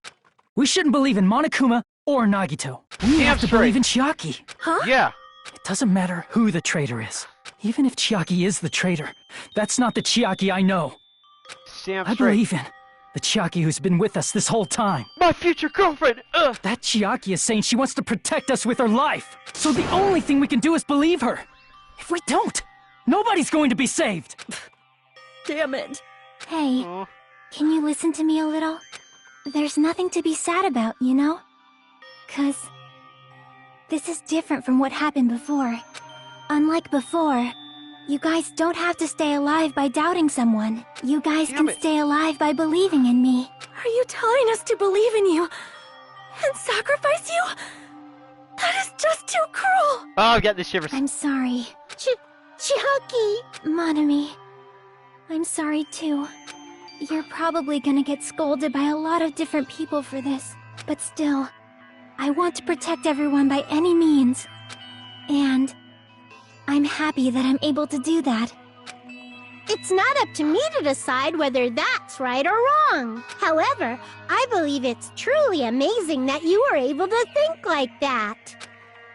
We shouldn't believe in Monokuma or Nagito. We have to believe in Chiaki. Huh? Yeah. It doesn't matter who the traitor is. Even if Chiaki is the traitor, that's not the Chiaki I know. Damn I straight. believe in the Chiaki who's been with us this whole time. My future girlfriend! Ugh! That Chiaki is saying she wants to protect us with her life. So the only thing we can do is believe her. If we don't, nobody's going to be saved. Damn it. Hey, Aw. can you listen to me a little? There's nothing to be sad about, you know? 'Cause This is different from what happened before. Unlike before, you guys don't have to stay alive by doubting someone. You guys can stay alive by believing in me. Are you telling us to believe in you and sacrifice you? That is just too cruel. Oh, I'm getting the shivers. I'm sorry. Chiaki! Monami, I'm sorry too. You're probably gonna get scolded by a lot of different people for this, but still, I want to protect everyone by any means. And I'm happy that I'm able to do that. It's not up to me to decide whether that's right or wrong. However, I believe it's truly amazing that you were able to think like that.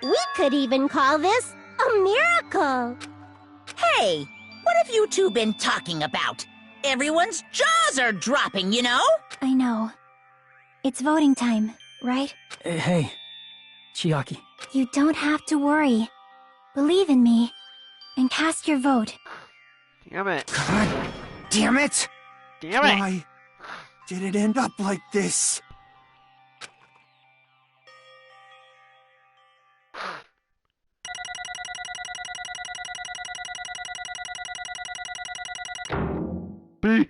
We could even call this a miracle. Hey, what have you two been talking about? Everyone's jaws are dropping, you know? I know. It's voting time, right? Hey, Chiaki. You don't have to worry. Believe in me, and cast your vote. Damn it. God damn it! Damn it. Why did it end up like this? B.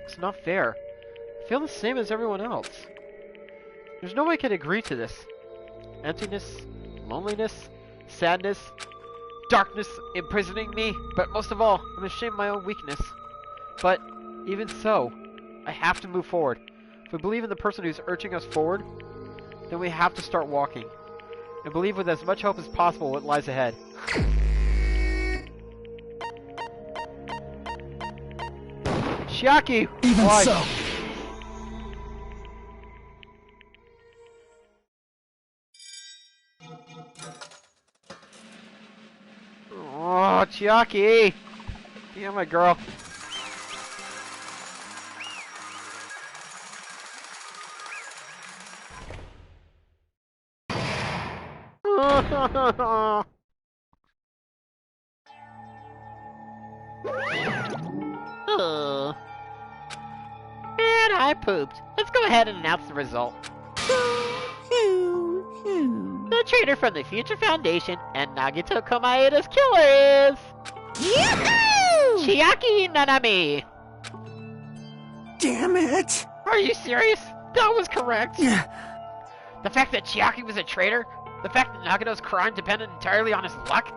It's not fair. I feel the same as everyone else. There's no way I can agree to this. Emptiness, loneliness, sadness, darkness imprisoning me, but most of all, I'm ashamed of my own weakness. But even so, I have to move forward. If we believe in the person who's urging us forward, then we have to start walking, and believe with as much hope as possible what lies ahead. Chiaki! Even why? so. Oh, Chiaki! Damn it, girl. Man, I pooped. Let's go ahead and announce the result. The traitor from the Future Foundation and Nagito Komaeda's killer is... Yahoo! Chiaki Nanami! Damn it! Are you serious? That was correct! Yeah. The fact that Chiaki was a traitor? The fact that Nagito's crime depended entirely on his luck?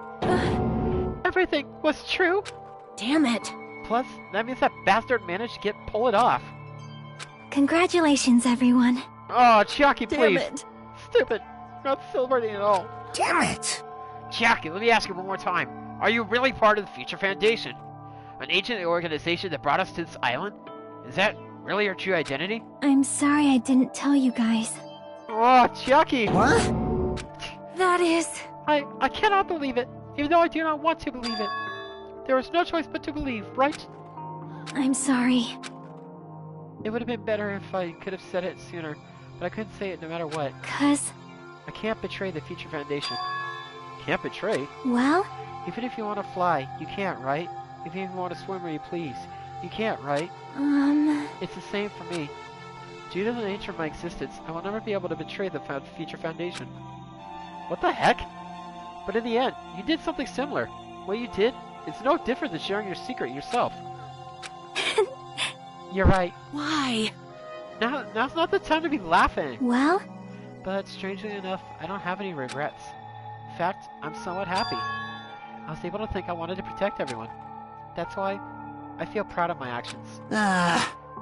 Everything was true? Damn it. Plus, that means that bastard managed to pull it off. Congratulations, everyone. Oh, Chiaki, Damn please! it. Stupid! Not celebrating at all. Damn it! Chiaki, let me ask you one more time. Are you really part of the Future Foundation? An ancient organization that brought us to this island? Is that really your true identity? I'm sorry I didn't tell you guys. Oh, Chiaki! What? That is... I cannot believe it, even though I do not want to believe it. There was no choice but to believe, right? I'm sorry. It would have been better if I could have said it sooner, but I couldn't say it no matter what. 'Cause, I can't betray the Future Foundation. Can't betray? well, Even if you want to fly, you can't, right? Even if you want to swim where you please, you can't, right? It's the same for me. Due to the nature of my existence, I will never be able to betray the Future Foundation. What the heck? But in the end, you did something similar. What you did is no different than sharing your secret yourself. You're right. Why? Now's not the time to be laughing. well, But strangely enough, I don't have any regrets. In fact, I'm somewhat happy. I was able to think I wanted to protect everyone. That's why I feel proud of my actions.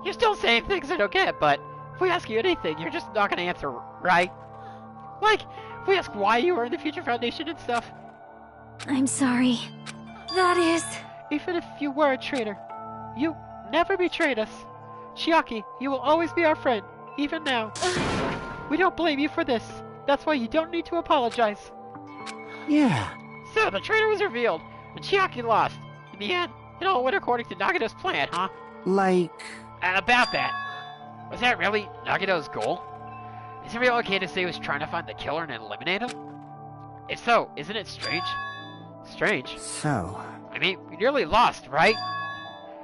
You're still saying things I don't get, but if we ask you anything, you're just not going to answer, right? Like, if we ask why you were in the Future Foundation and stuff. I'm sorry. That is... Even if you were a traitor, you never betrayed us. Chiaki, you will always be our friend, even now. We don't blame you for this. That's why you don't need to apologize. Yeah. So, the traitor was revealed, and Chiaki lost. In the end, it all went according to Nagito's plan, huh? Like... And about that, was that really Nagito's goal? Is it really okay to say he was trying to find the killer and eliminate him? If so, isn't it strange? Strange? So... I mean, we nearly lost, right?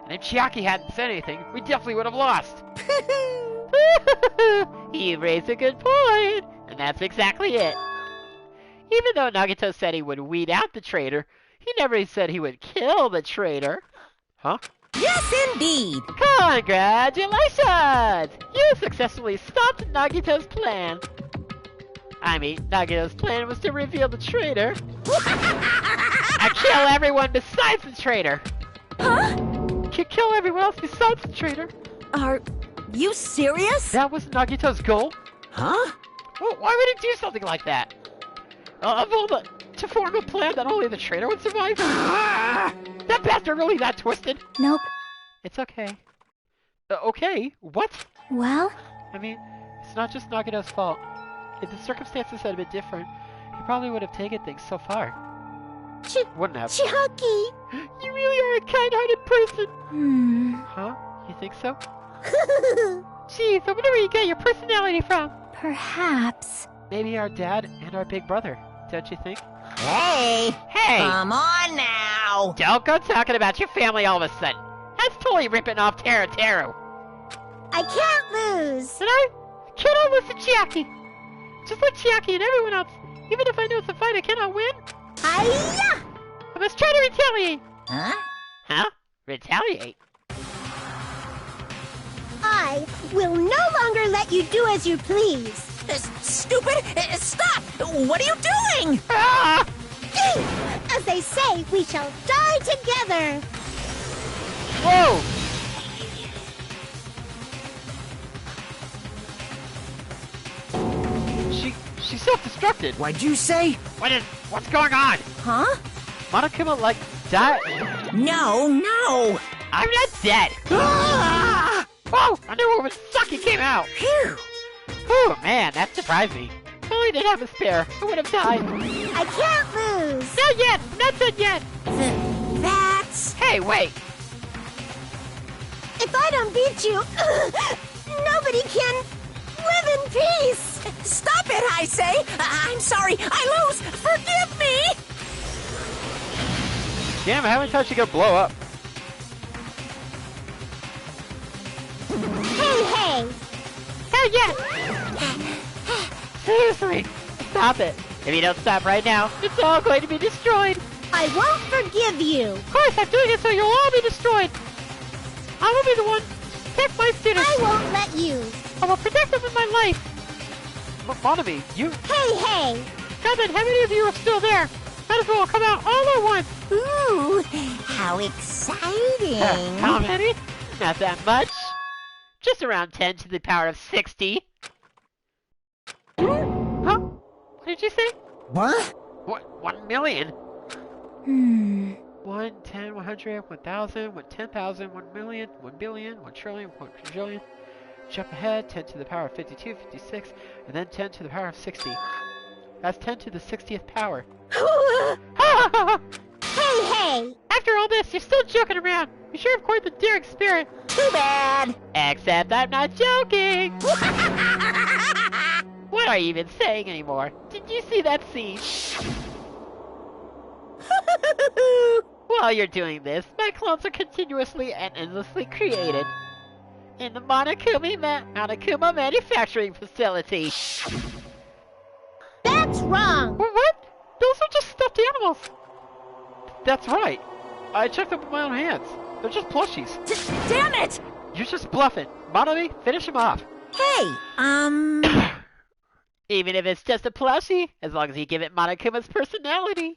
And if Chiaki hadn't said anything, we definitely would have lost. You raise a good point, and that's exactly it. Even though Nagito said he would weed out the traitor, he never said he would kill the traitor. Huh? Yes, indeed. Congratulations! You successfully stopped Nagito's plan. I mean, Nagito's plan was to reveal the traitor. And kill everyone besides the traitor. Huh? Kill everyone else besides the traitor. Are you serious? That was Nagito's goal? Huh? Well, why would he do something like that? To form a plan that only the traitor would survive? That bastard really that twisted? Nope. It's okay. Okay? What? Well? I mean, it's not just Nagito's fault. If the circumstances had been different, he probably would have taken things so far. Wouldn't have. Chucky! You really are a kind-hearted person! Huh? You think so? Jeez, I wonder where you get your personality from! Perhaps. Maybe our dad and our big brother, don't you think? Hey! Hey! Come on now! Don't go talking about your family all of a sudden! That's totally ripping off Teru. I can't lose! And I cannot lose to Chiaki! Just like Chiaki and everyone else, even if I know it's a fight I cannot win, Hiya! I must try to retaliate! Huh? Huh? Retaliate? I will no longer let you do as you please. Stupid! Stop! What are you doing? Ah! As they say, we shall die together. Whoa! She's self-destructed. What'd you say? What's going on? Huh? Monokuma, like, died? No! I'm not dead! Ah! Whoa! I knew what was sucky came out! Phew! Whew, man, that surprised me. If only I didn't have a spare, I would have died. I can't lose. Not yet! Not done yet! That's... Hey, wait! If I don't beat you, nobody can live in peace. Stop it, I say! I'm sorry, I lose! Forgive me! Damn, how many times she gonna blow up? Hey! Hell yeah! Seriously, stop it. If you don't stop right now, it's all going to be destroyed. I won't forgive you. Of course, I'm doing it so you'll all be destroyed. I will be the one to protect my students. I won't let you. I will protect them with my life. Monami, you... Hey! God, then how many of you are still there? Might as well come out all at once. Ooh, how exciting! How many? Not that much. Just around 10 to the power of 60. Huh? What did you say? What? What? 1 million? 1, 10, 100, 1,000, 10,000, 1 million, 1 billion, 1 trillion, 1 quadrillion. Jump ahead, 10 to the power of 52, 56, and then 10 to the power of 60. That's 10 to the 60th power. Hey! After all this, you're still joking around. You sure have quite the daring spirit. Too bad! Except I'm not joking. What are you even saying anymore? Did you see that scene? While you're doing this, my clones are continuously and endlessly created in the Monokuma manufacturing facility. That's wrong. What? Those are just stuffed animals. That's right. I checked them with my own hands. They're just plushies. Damn it! You're just bluffing. Monami, finish him off. Hey, Even if it's just a plushie, as long as you give it Monokuma's personality.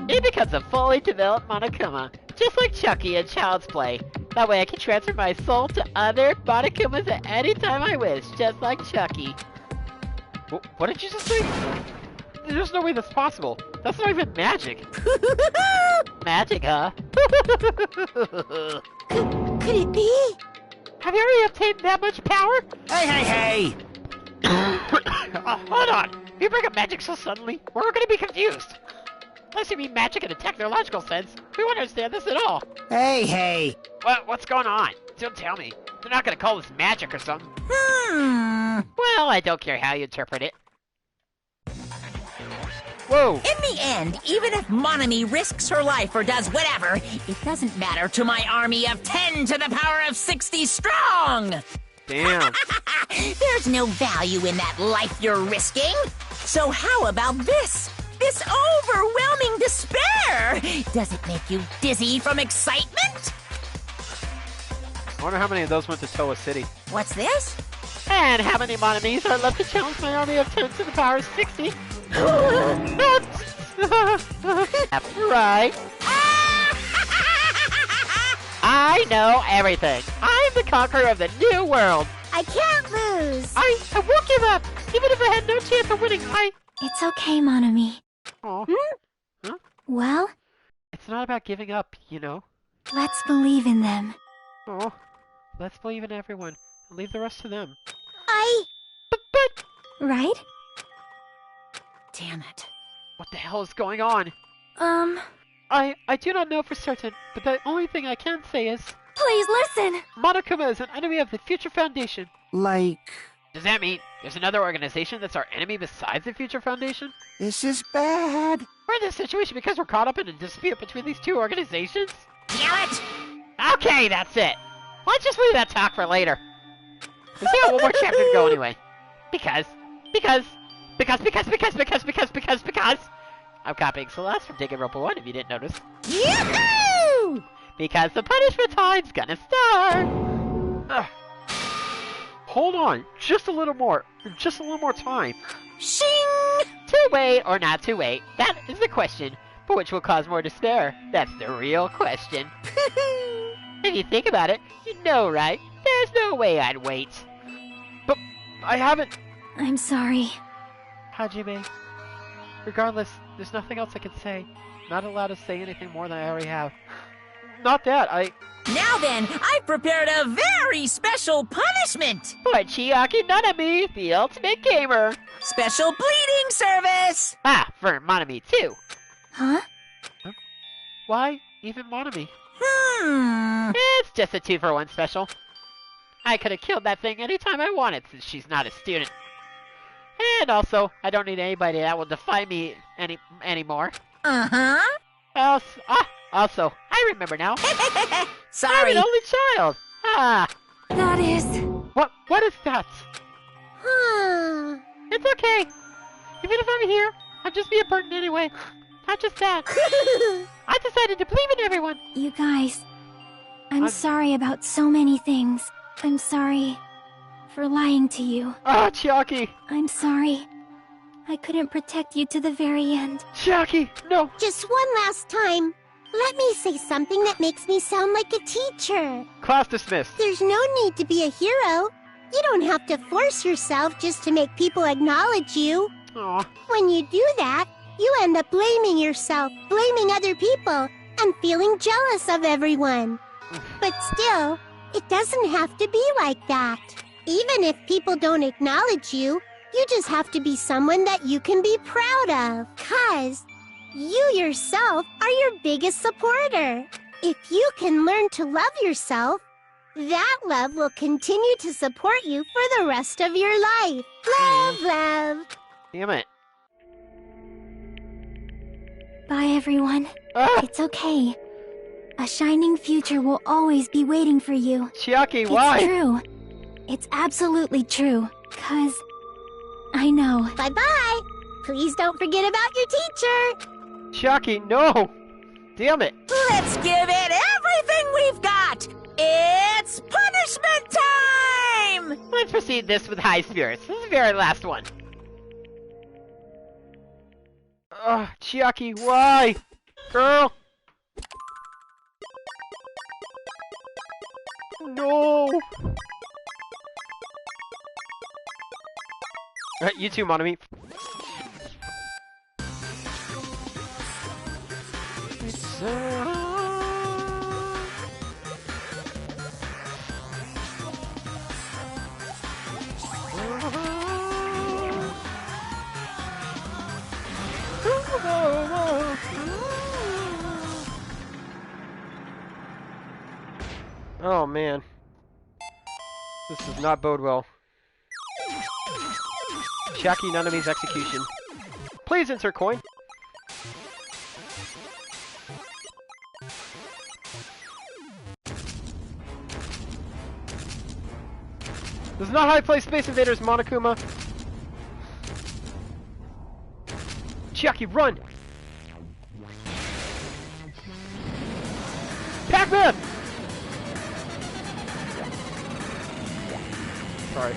It becomes a fully developed Monokuma, just like Chucky in Child's Play. That way I can transfer my soul to other Monokumas at any time I wish, just like Chucky. What did you just say? There's no way that's possible. That's not even magic. Magic, huh? Could it be? Have you already obtained that much power? Hey! Hold on. You bring up magic so suddenly, we're gonna be confused. Unless you mean magic in a technological sense, we won't understand this at all. Hey! What's going on? Don't tell me. They're not gonna call this magic or something. Well, I don't care how you interpret it. Whoa! In the end, even if Monami risks her life or does whatever, it doesn't matter to my army of 10 to the power of 60 strong! Damn. There's no value in that life you're risking. So how about this? This overwhelming despair! Does it make you dizzy from excitement? I wonder how many of those went to Toa City. What's this? And how many Monamis are left to challenge my army of 10 to the power of 60? Right. I know everything. I'm the conqueror of the new world. I can't lose. I won't give up. Even if I had no chance of winning, It's okay, Monami. Oh. Huh? Well, It's not about giving up, you know. let's believe in them. Oh. Let's believe in everyone. And leave the rest to them. But Right? Damn it. what the hell is going on? Please I do not know for certain, but the only thing I can say is listen. Monokuma is an enemy of the Future Foundation. Like, Does that mean there's another organization that's our enemy besides the Future Foundation? this is bad. We're in this situation because we're caught up in a dispute between these two organizations? Damn it! Okay, that's it. Let's just leave that talk for later. We still got one more chapter to go anyway. Because. I'm copying Celeste from Danganronpa 1 if you didn't notice. Yoo-hoo! Because the punishment time's gonna start! Ugh. Hold on, just a little more time. Shing! To wait or not to wait, that is the question. But which will cause more despair? That's the real question. If you think about it, you know, right? There's no way I'd wait. But I haven't... I'm sorry. Hajime. Regardless, there's nothing else I can say. Not allowed to say anything more than I already have. Not that, Now then, I've prepared a very special punishment! For Chiaki Nanami, the ultimate gamer. Special bleeding service! Ah, for Monami too. Huh? Why even Monami? It's It's just a 2-for-1 special. I could have killed that thing anytime I wanted since she's not a student. And also, I don't need anybody that will defy me anymore. Uh-huh. Also, I remember now. I'm Sorry. an only child. That is... What is that? Huh. It's okay. Even if I'm here, I'll just be a burden anyway. Not just that. I decided to believe in everyone. You guys, I'm sorry about so many things. I'm sorry for lying to you. Chiaki. I'm sorry. I couldn't protect you to the very end. Chiaki, no. Just one last time. Let me say something that makes me sound like a teacher. Class dismissed. There's no need to be a hero. You don't have to force yourself just to make people acknowledge you. Aw. When you do that, you end up blaming yourself, blaming other people, and feeling jealous of everyone. But still, it doesn't have to be like that. Even if people don't acknowledge you, you just have to be someone that you can be proud of. 'Cause you yourself are your biggest supporter. If you can learn to love yourself, that love will continue to support you for the rest of your life. Love, love. Damn it. Bye, everyone. Ah, It's okay. A shining future will always be waiting for you. Chiaki, It's why? true. It's absolutely true. 'Cause I know. Bye-bye. Please don't forget about your teacher. Chiaki, no. Damn it. Let's give it everything we've got! It's punishment time! Let's proceed this with high spirits. This is the very last one. Chiaki, why? Girl. No. You too, Monami. Oh man. This does not bode well. Chiaki Nanami's execution. Please insert coin. This is not how I play Space Invaders, Monokuma. Chiaki, run! Pac-Man! Sorry.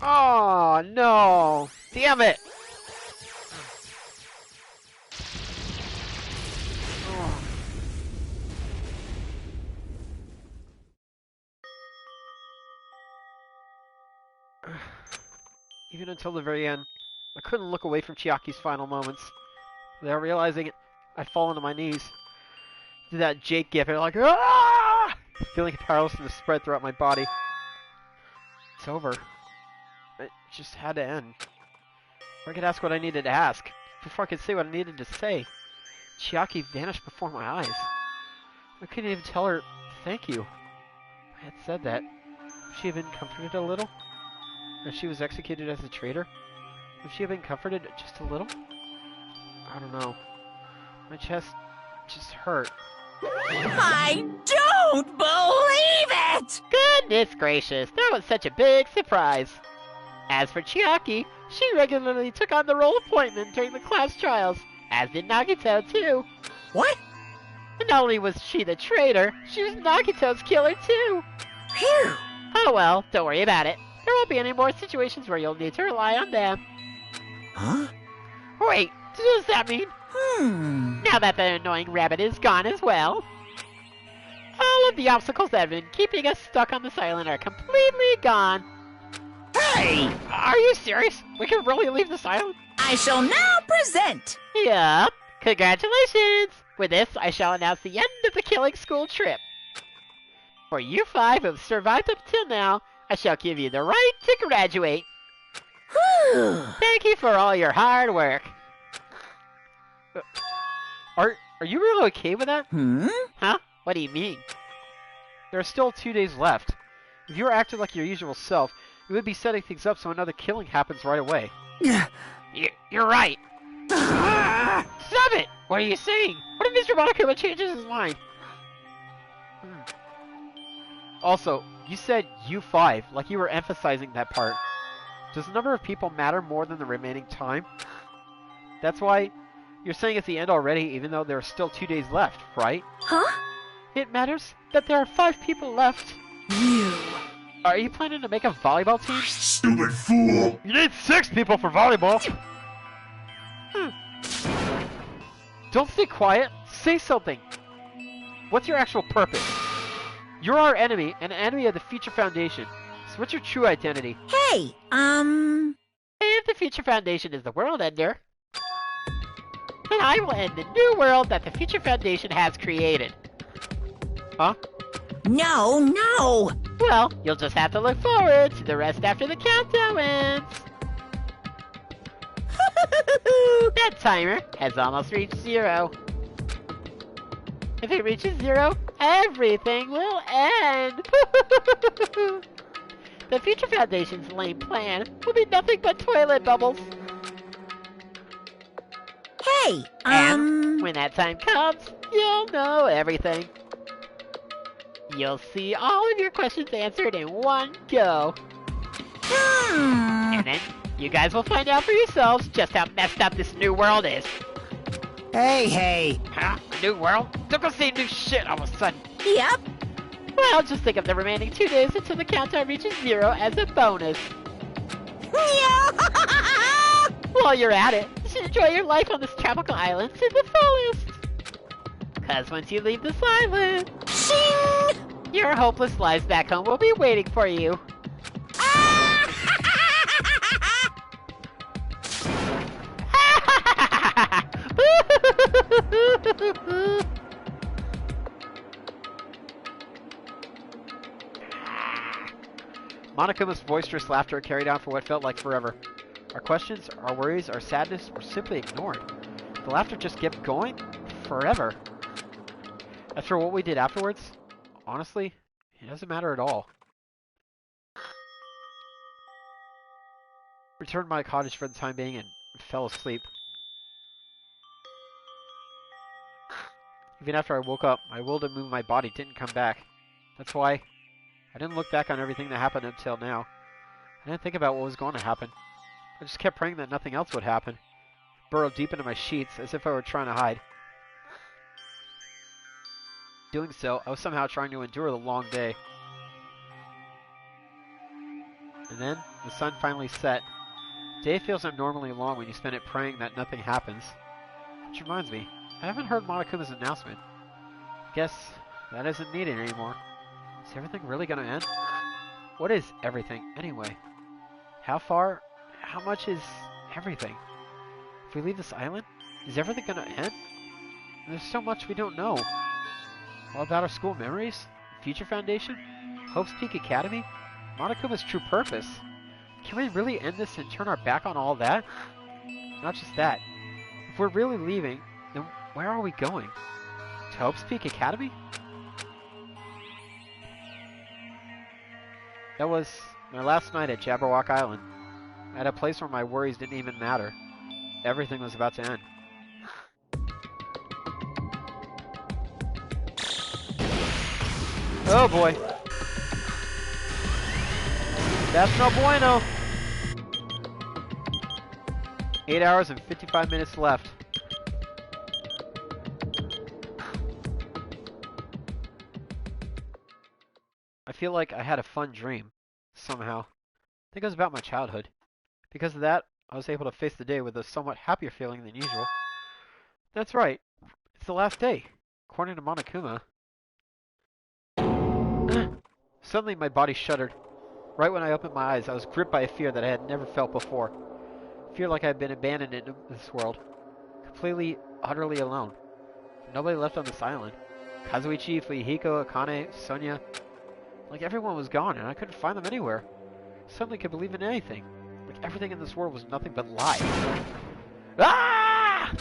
Oh no! Damn it! Oh. Even until the very end, I couldn't look away from Chiaki's final moments. Without realizing it, I'd fallen to my knees. Did that Jake gif, and like, ah! Feeling powerlessness spread throughout my body. It's over. It just had to end. Or I could ask what I needed to ask, before I could say what I needed to say. Chiaki vanished before my eyes. I couldn't even tell her thank you. I had said that. Would she have been comforted a little? As she was executed as a traitor? Would she have been comforted just a little? I don't know. My chest just hurt. I don't believe it! Goodness gracious, that was such a big surprise. As for Chiaki, she regularly took on the role of appointment during the class trials, as did Nagito too. What? And not only was she the traitor, she was Nagito's killer too. Phew! Oh well, don't worry about it. There won't be any more situations where you'll need to rely on them. Huh? Wait, does that mean? Now that the annoying rabbit is gone as well, all of the obstacles that have been keeping us stuck on this island are completely gone. Hey! Are you serious? We can really leave this island? I shall now present! Yup. Congratulations! With this, I shall announce the end of the killing school trip. For you 5 who have survived up till now, I shall give you the right to graduate. Whew! Thank you for all your hard work. Are you really okay with that? Huh? What do you mean? There are still 2 days left. If you were acting like your usual self, you would be setting things up so another killing happens right away. You're right. Stop it! What are you saying? What if Mr. Monokuma changes his mind? Also, you said you 5, like you were emphasizing that part. Does the number of people matter more than the remaining time? That's why you're saying it's the end already, even though there are still 2 days left, right? Huh? It matters that there are 5 people left. You. Are you planning to make a volleyball team? Stupid fool! You need 6 people for volleyball! Don't stay quiet. Say something. What's your actual purpose? You're our enemy, and an enemy of the Future Foundation. So what's your true identity? Hey, If the Future Foundation is the world ender, then I will end the new world that the Future Foundation has created. Huh? No! Well, you'll just have to look forward to the rest after the countdown ends. That timer has almost reached 0. If it reaches 0, everything will end. The Future Foundation's lame plan will be nothing but toilet bubbles. Hey, And when that time comes, you'll know everything. You'll see all of your questions answered in one go. And then you guys will find out for yourselves just how messed up this new world is. Hey. Huh? A new world? Don't go say new shit all of a sudden. Yep. Well, just think of the remaining 2 days until the countdown reaches 0 as a bonus. While you're at it, you should enjoy your life on this tropical island to the fullest. Cause once you leave this island, Shing! your hopeless lives back home will be waiting for you. Monokuma's boisterous laughter carried on for what felt like forever. Our questions, our worries, our sadness were simply ignored. The laughter just kept going forever. After what we did afterwards, honestly, it doesn't matter at all. Returned to my cottage for the time being and fell asleep. Even after I woke up, my will to move my body didn't come back. That's why I didn't look back on everything that happened until now. I didn't think about what was going to happen. I just kept praying that nothing else would happen. Burrowed deep into my sheets as if I were trying to hide. Doing so, I was somehow trying to endure the long day. And then, the sun finally set. Day feels abnormally long when you spend it praying that nothing happens. Which reminds me, I haven't heard Monokuma's announcement. Guess that isn't needed anymore. Is everything really gonna end? What is everything, anyway? How much is everything? If we leave this island, is everything gonna end? And there's so much we don't know. All about our school memories, Future Foundation, Hope's Peak Academy, Monokuma's true purpose. Can we really end this and turn our back on all that? Not just that. If we're really leaving, then where are we going? To Hope's Peak Academy? That was my last night at Jabberwock Island. At a place where my worries didn't even matter. Everything was about to end. Oh boy. That's no bueno. 8 hours and 55 minutes left. I feel like I had a fun dream, somehow. I think it was about my childhood. Because of that, I was able to face the day with a somewhat happier feeling than usual. That's right. It's the last day, according to Monokuma. Suddenly my body shuddered. Right when I opened my eyes, I was gripped by a fear that I had never felt before. Fear like I had been abandoned in this world. Completely, utterly alone. Nobody left on this island. Kazuichi, Fuyuhiko, Akane, Sonia. Like everyone was gone and I couldn't find them anywhere. Suddenly could believe in anything. Like everything in this world was nothing but lies. Ah!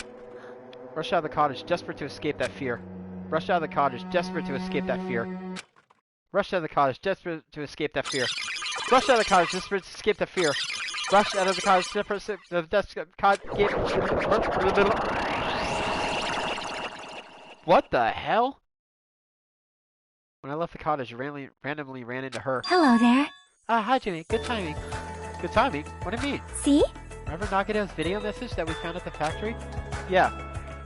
Rushed out of the cottage, desperate to escape that fear. Rushed out of the cottage, desperate to escape that fear. Rushed out of the cottage, desperate to escape that fear. Rushed out of the cottage, desperate to escape that fear. Rushed out of the cottage, desperate to What the hell? When I left the cottage, I randomly ran into her. Hello there. Ah, hi Jimmy. Good timing. Good timing? What do you mean? See? Remember Nagito's video message that we found at the factory? Yeah.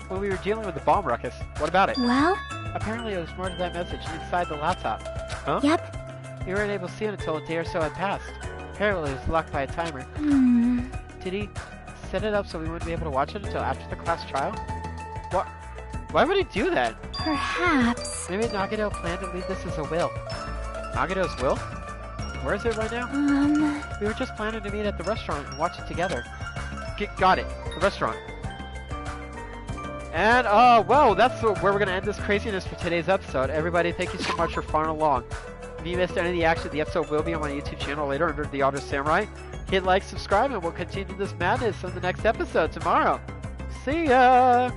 When we were dealing with the bomb ruckus. What about it? Well? Apparently it was more to that message inside the laptop. Huh? Yep. We weren't able to see it until a day or so had passed. Apparently it was locked by a timer. Did he set it up so we wouldn't be able to watch it until after the class trial? What? Why would he do that? Perhaps. Maybe Nagito planned to leave this as a will. Nagito's will? Where is it right now? We were just planning to meet at the restaurant and watch it together. Got it. The restaurant. And, well, that's where we're going to end this craziness for today's episode. Everybody, thank you so much for following along. If you missed any of the action, the episode will be on my YouTube channel later under The Auto Samurai. Hit like, subscribe, and we'll continue this madness on the next episode tomorrow. See ya!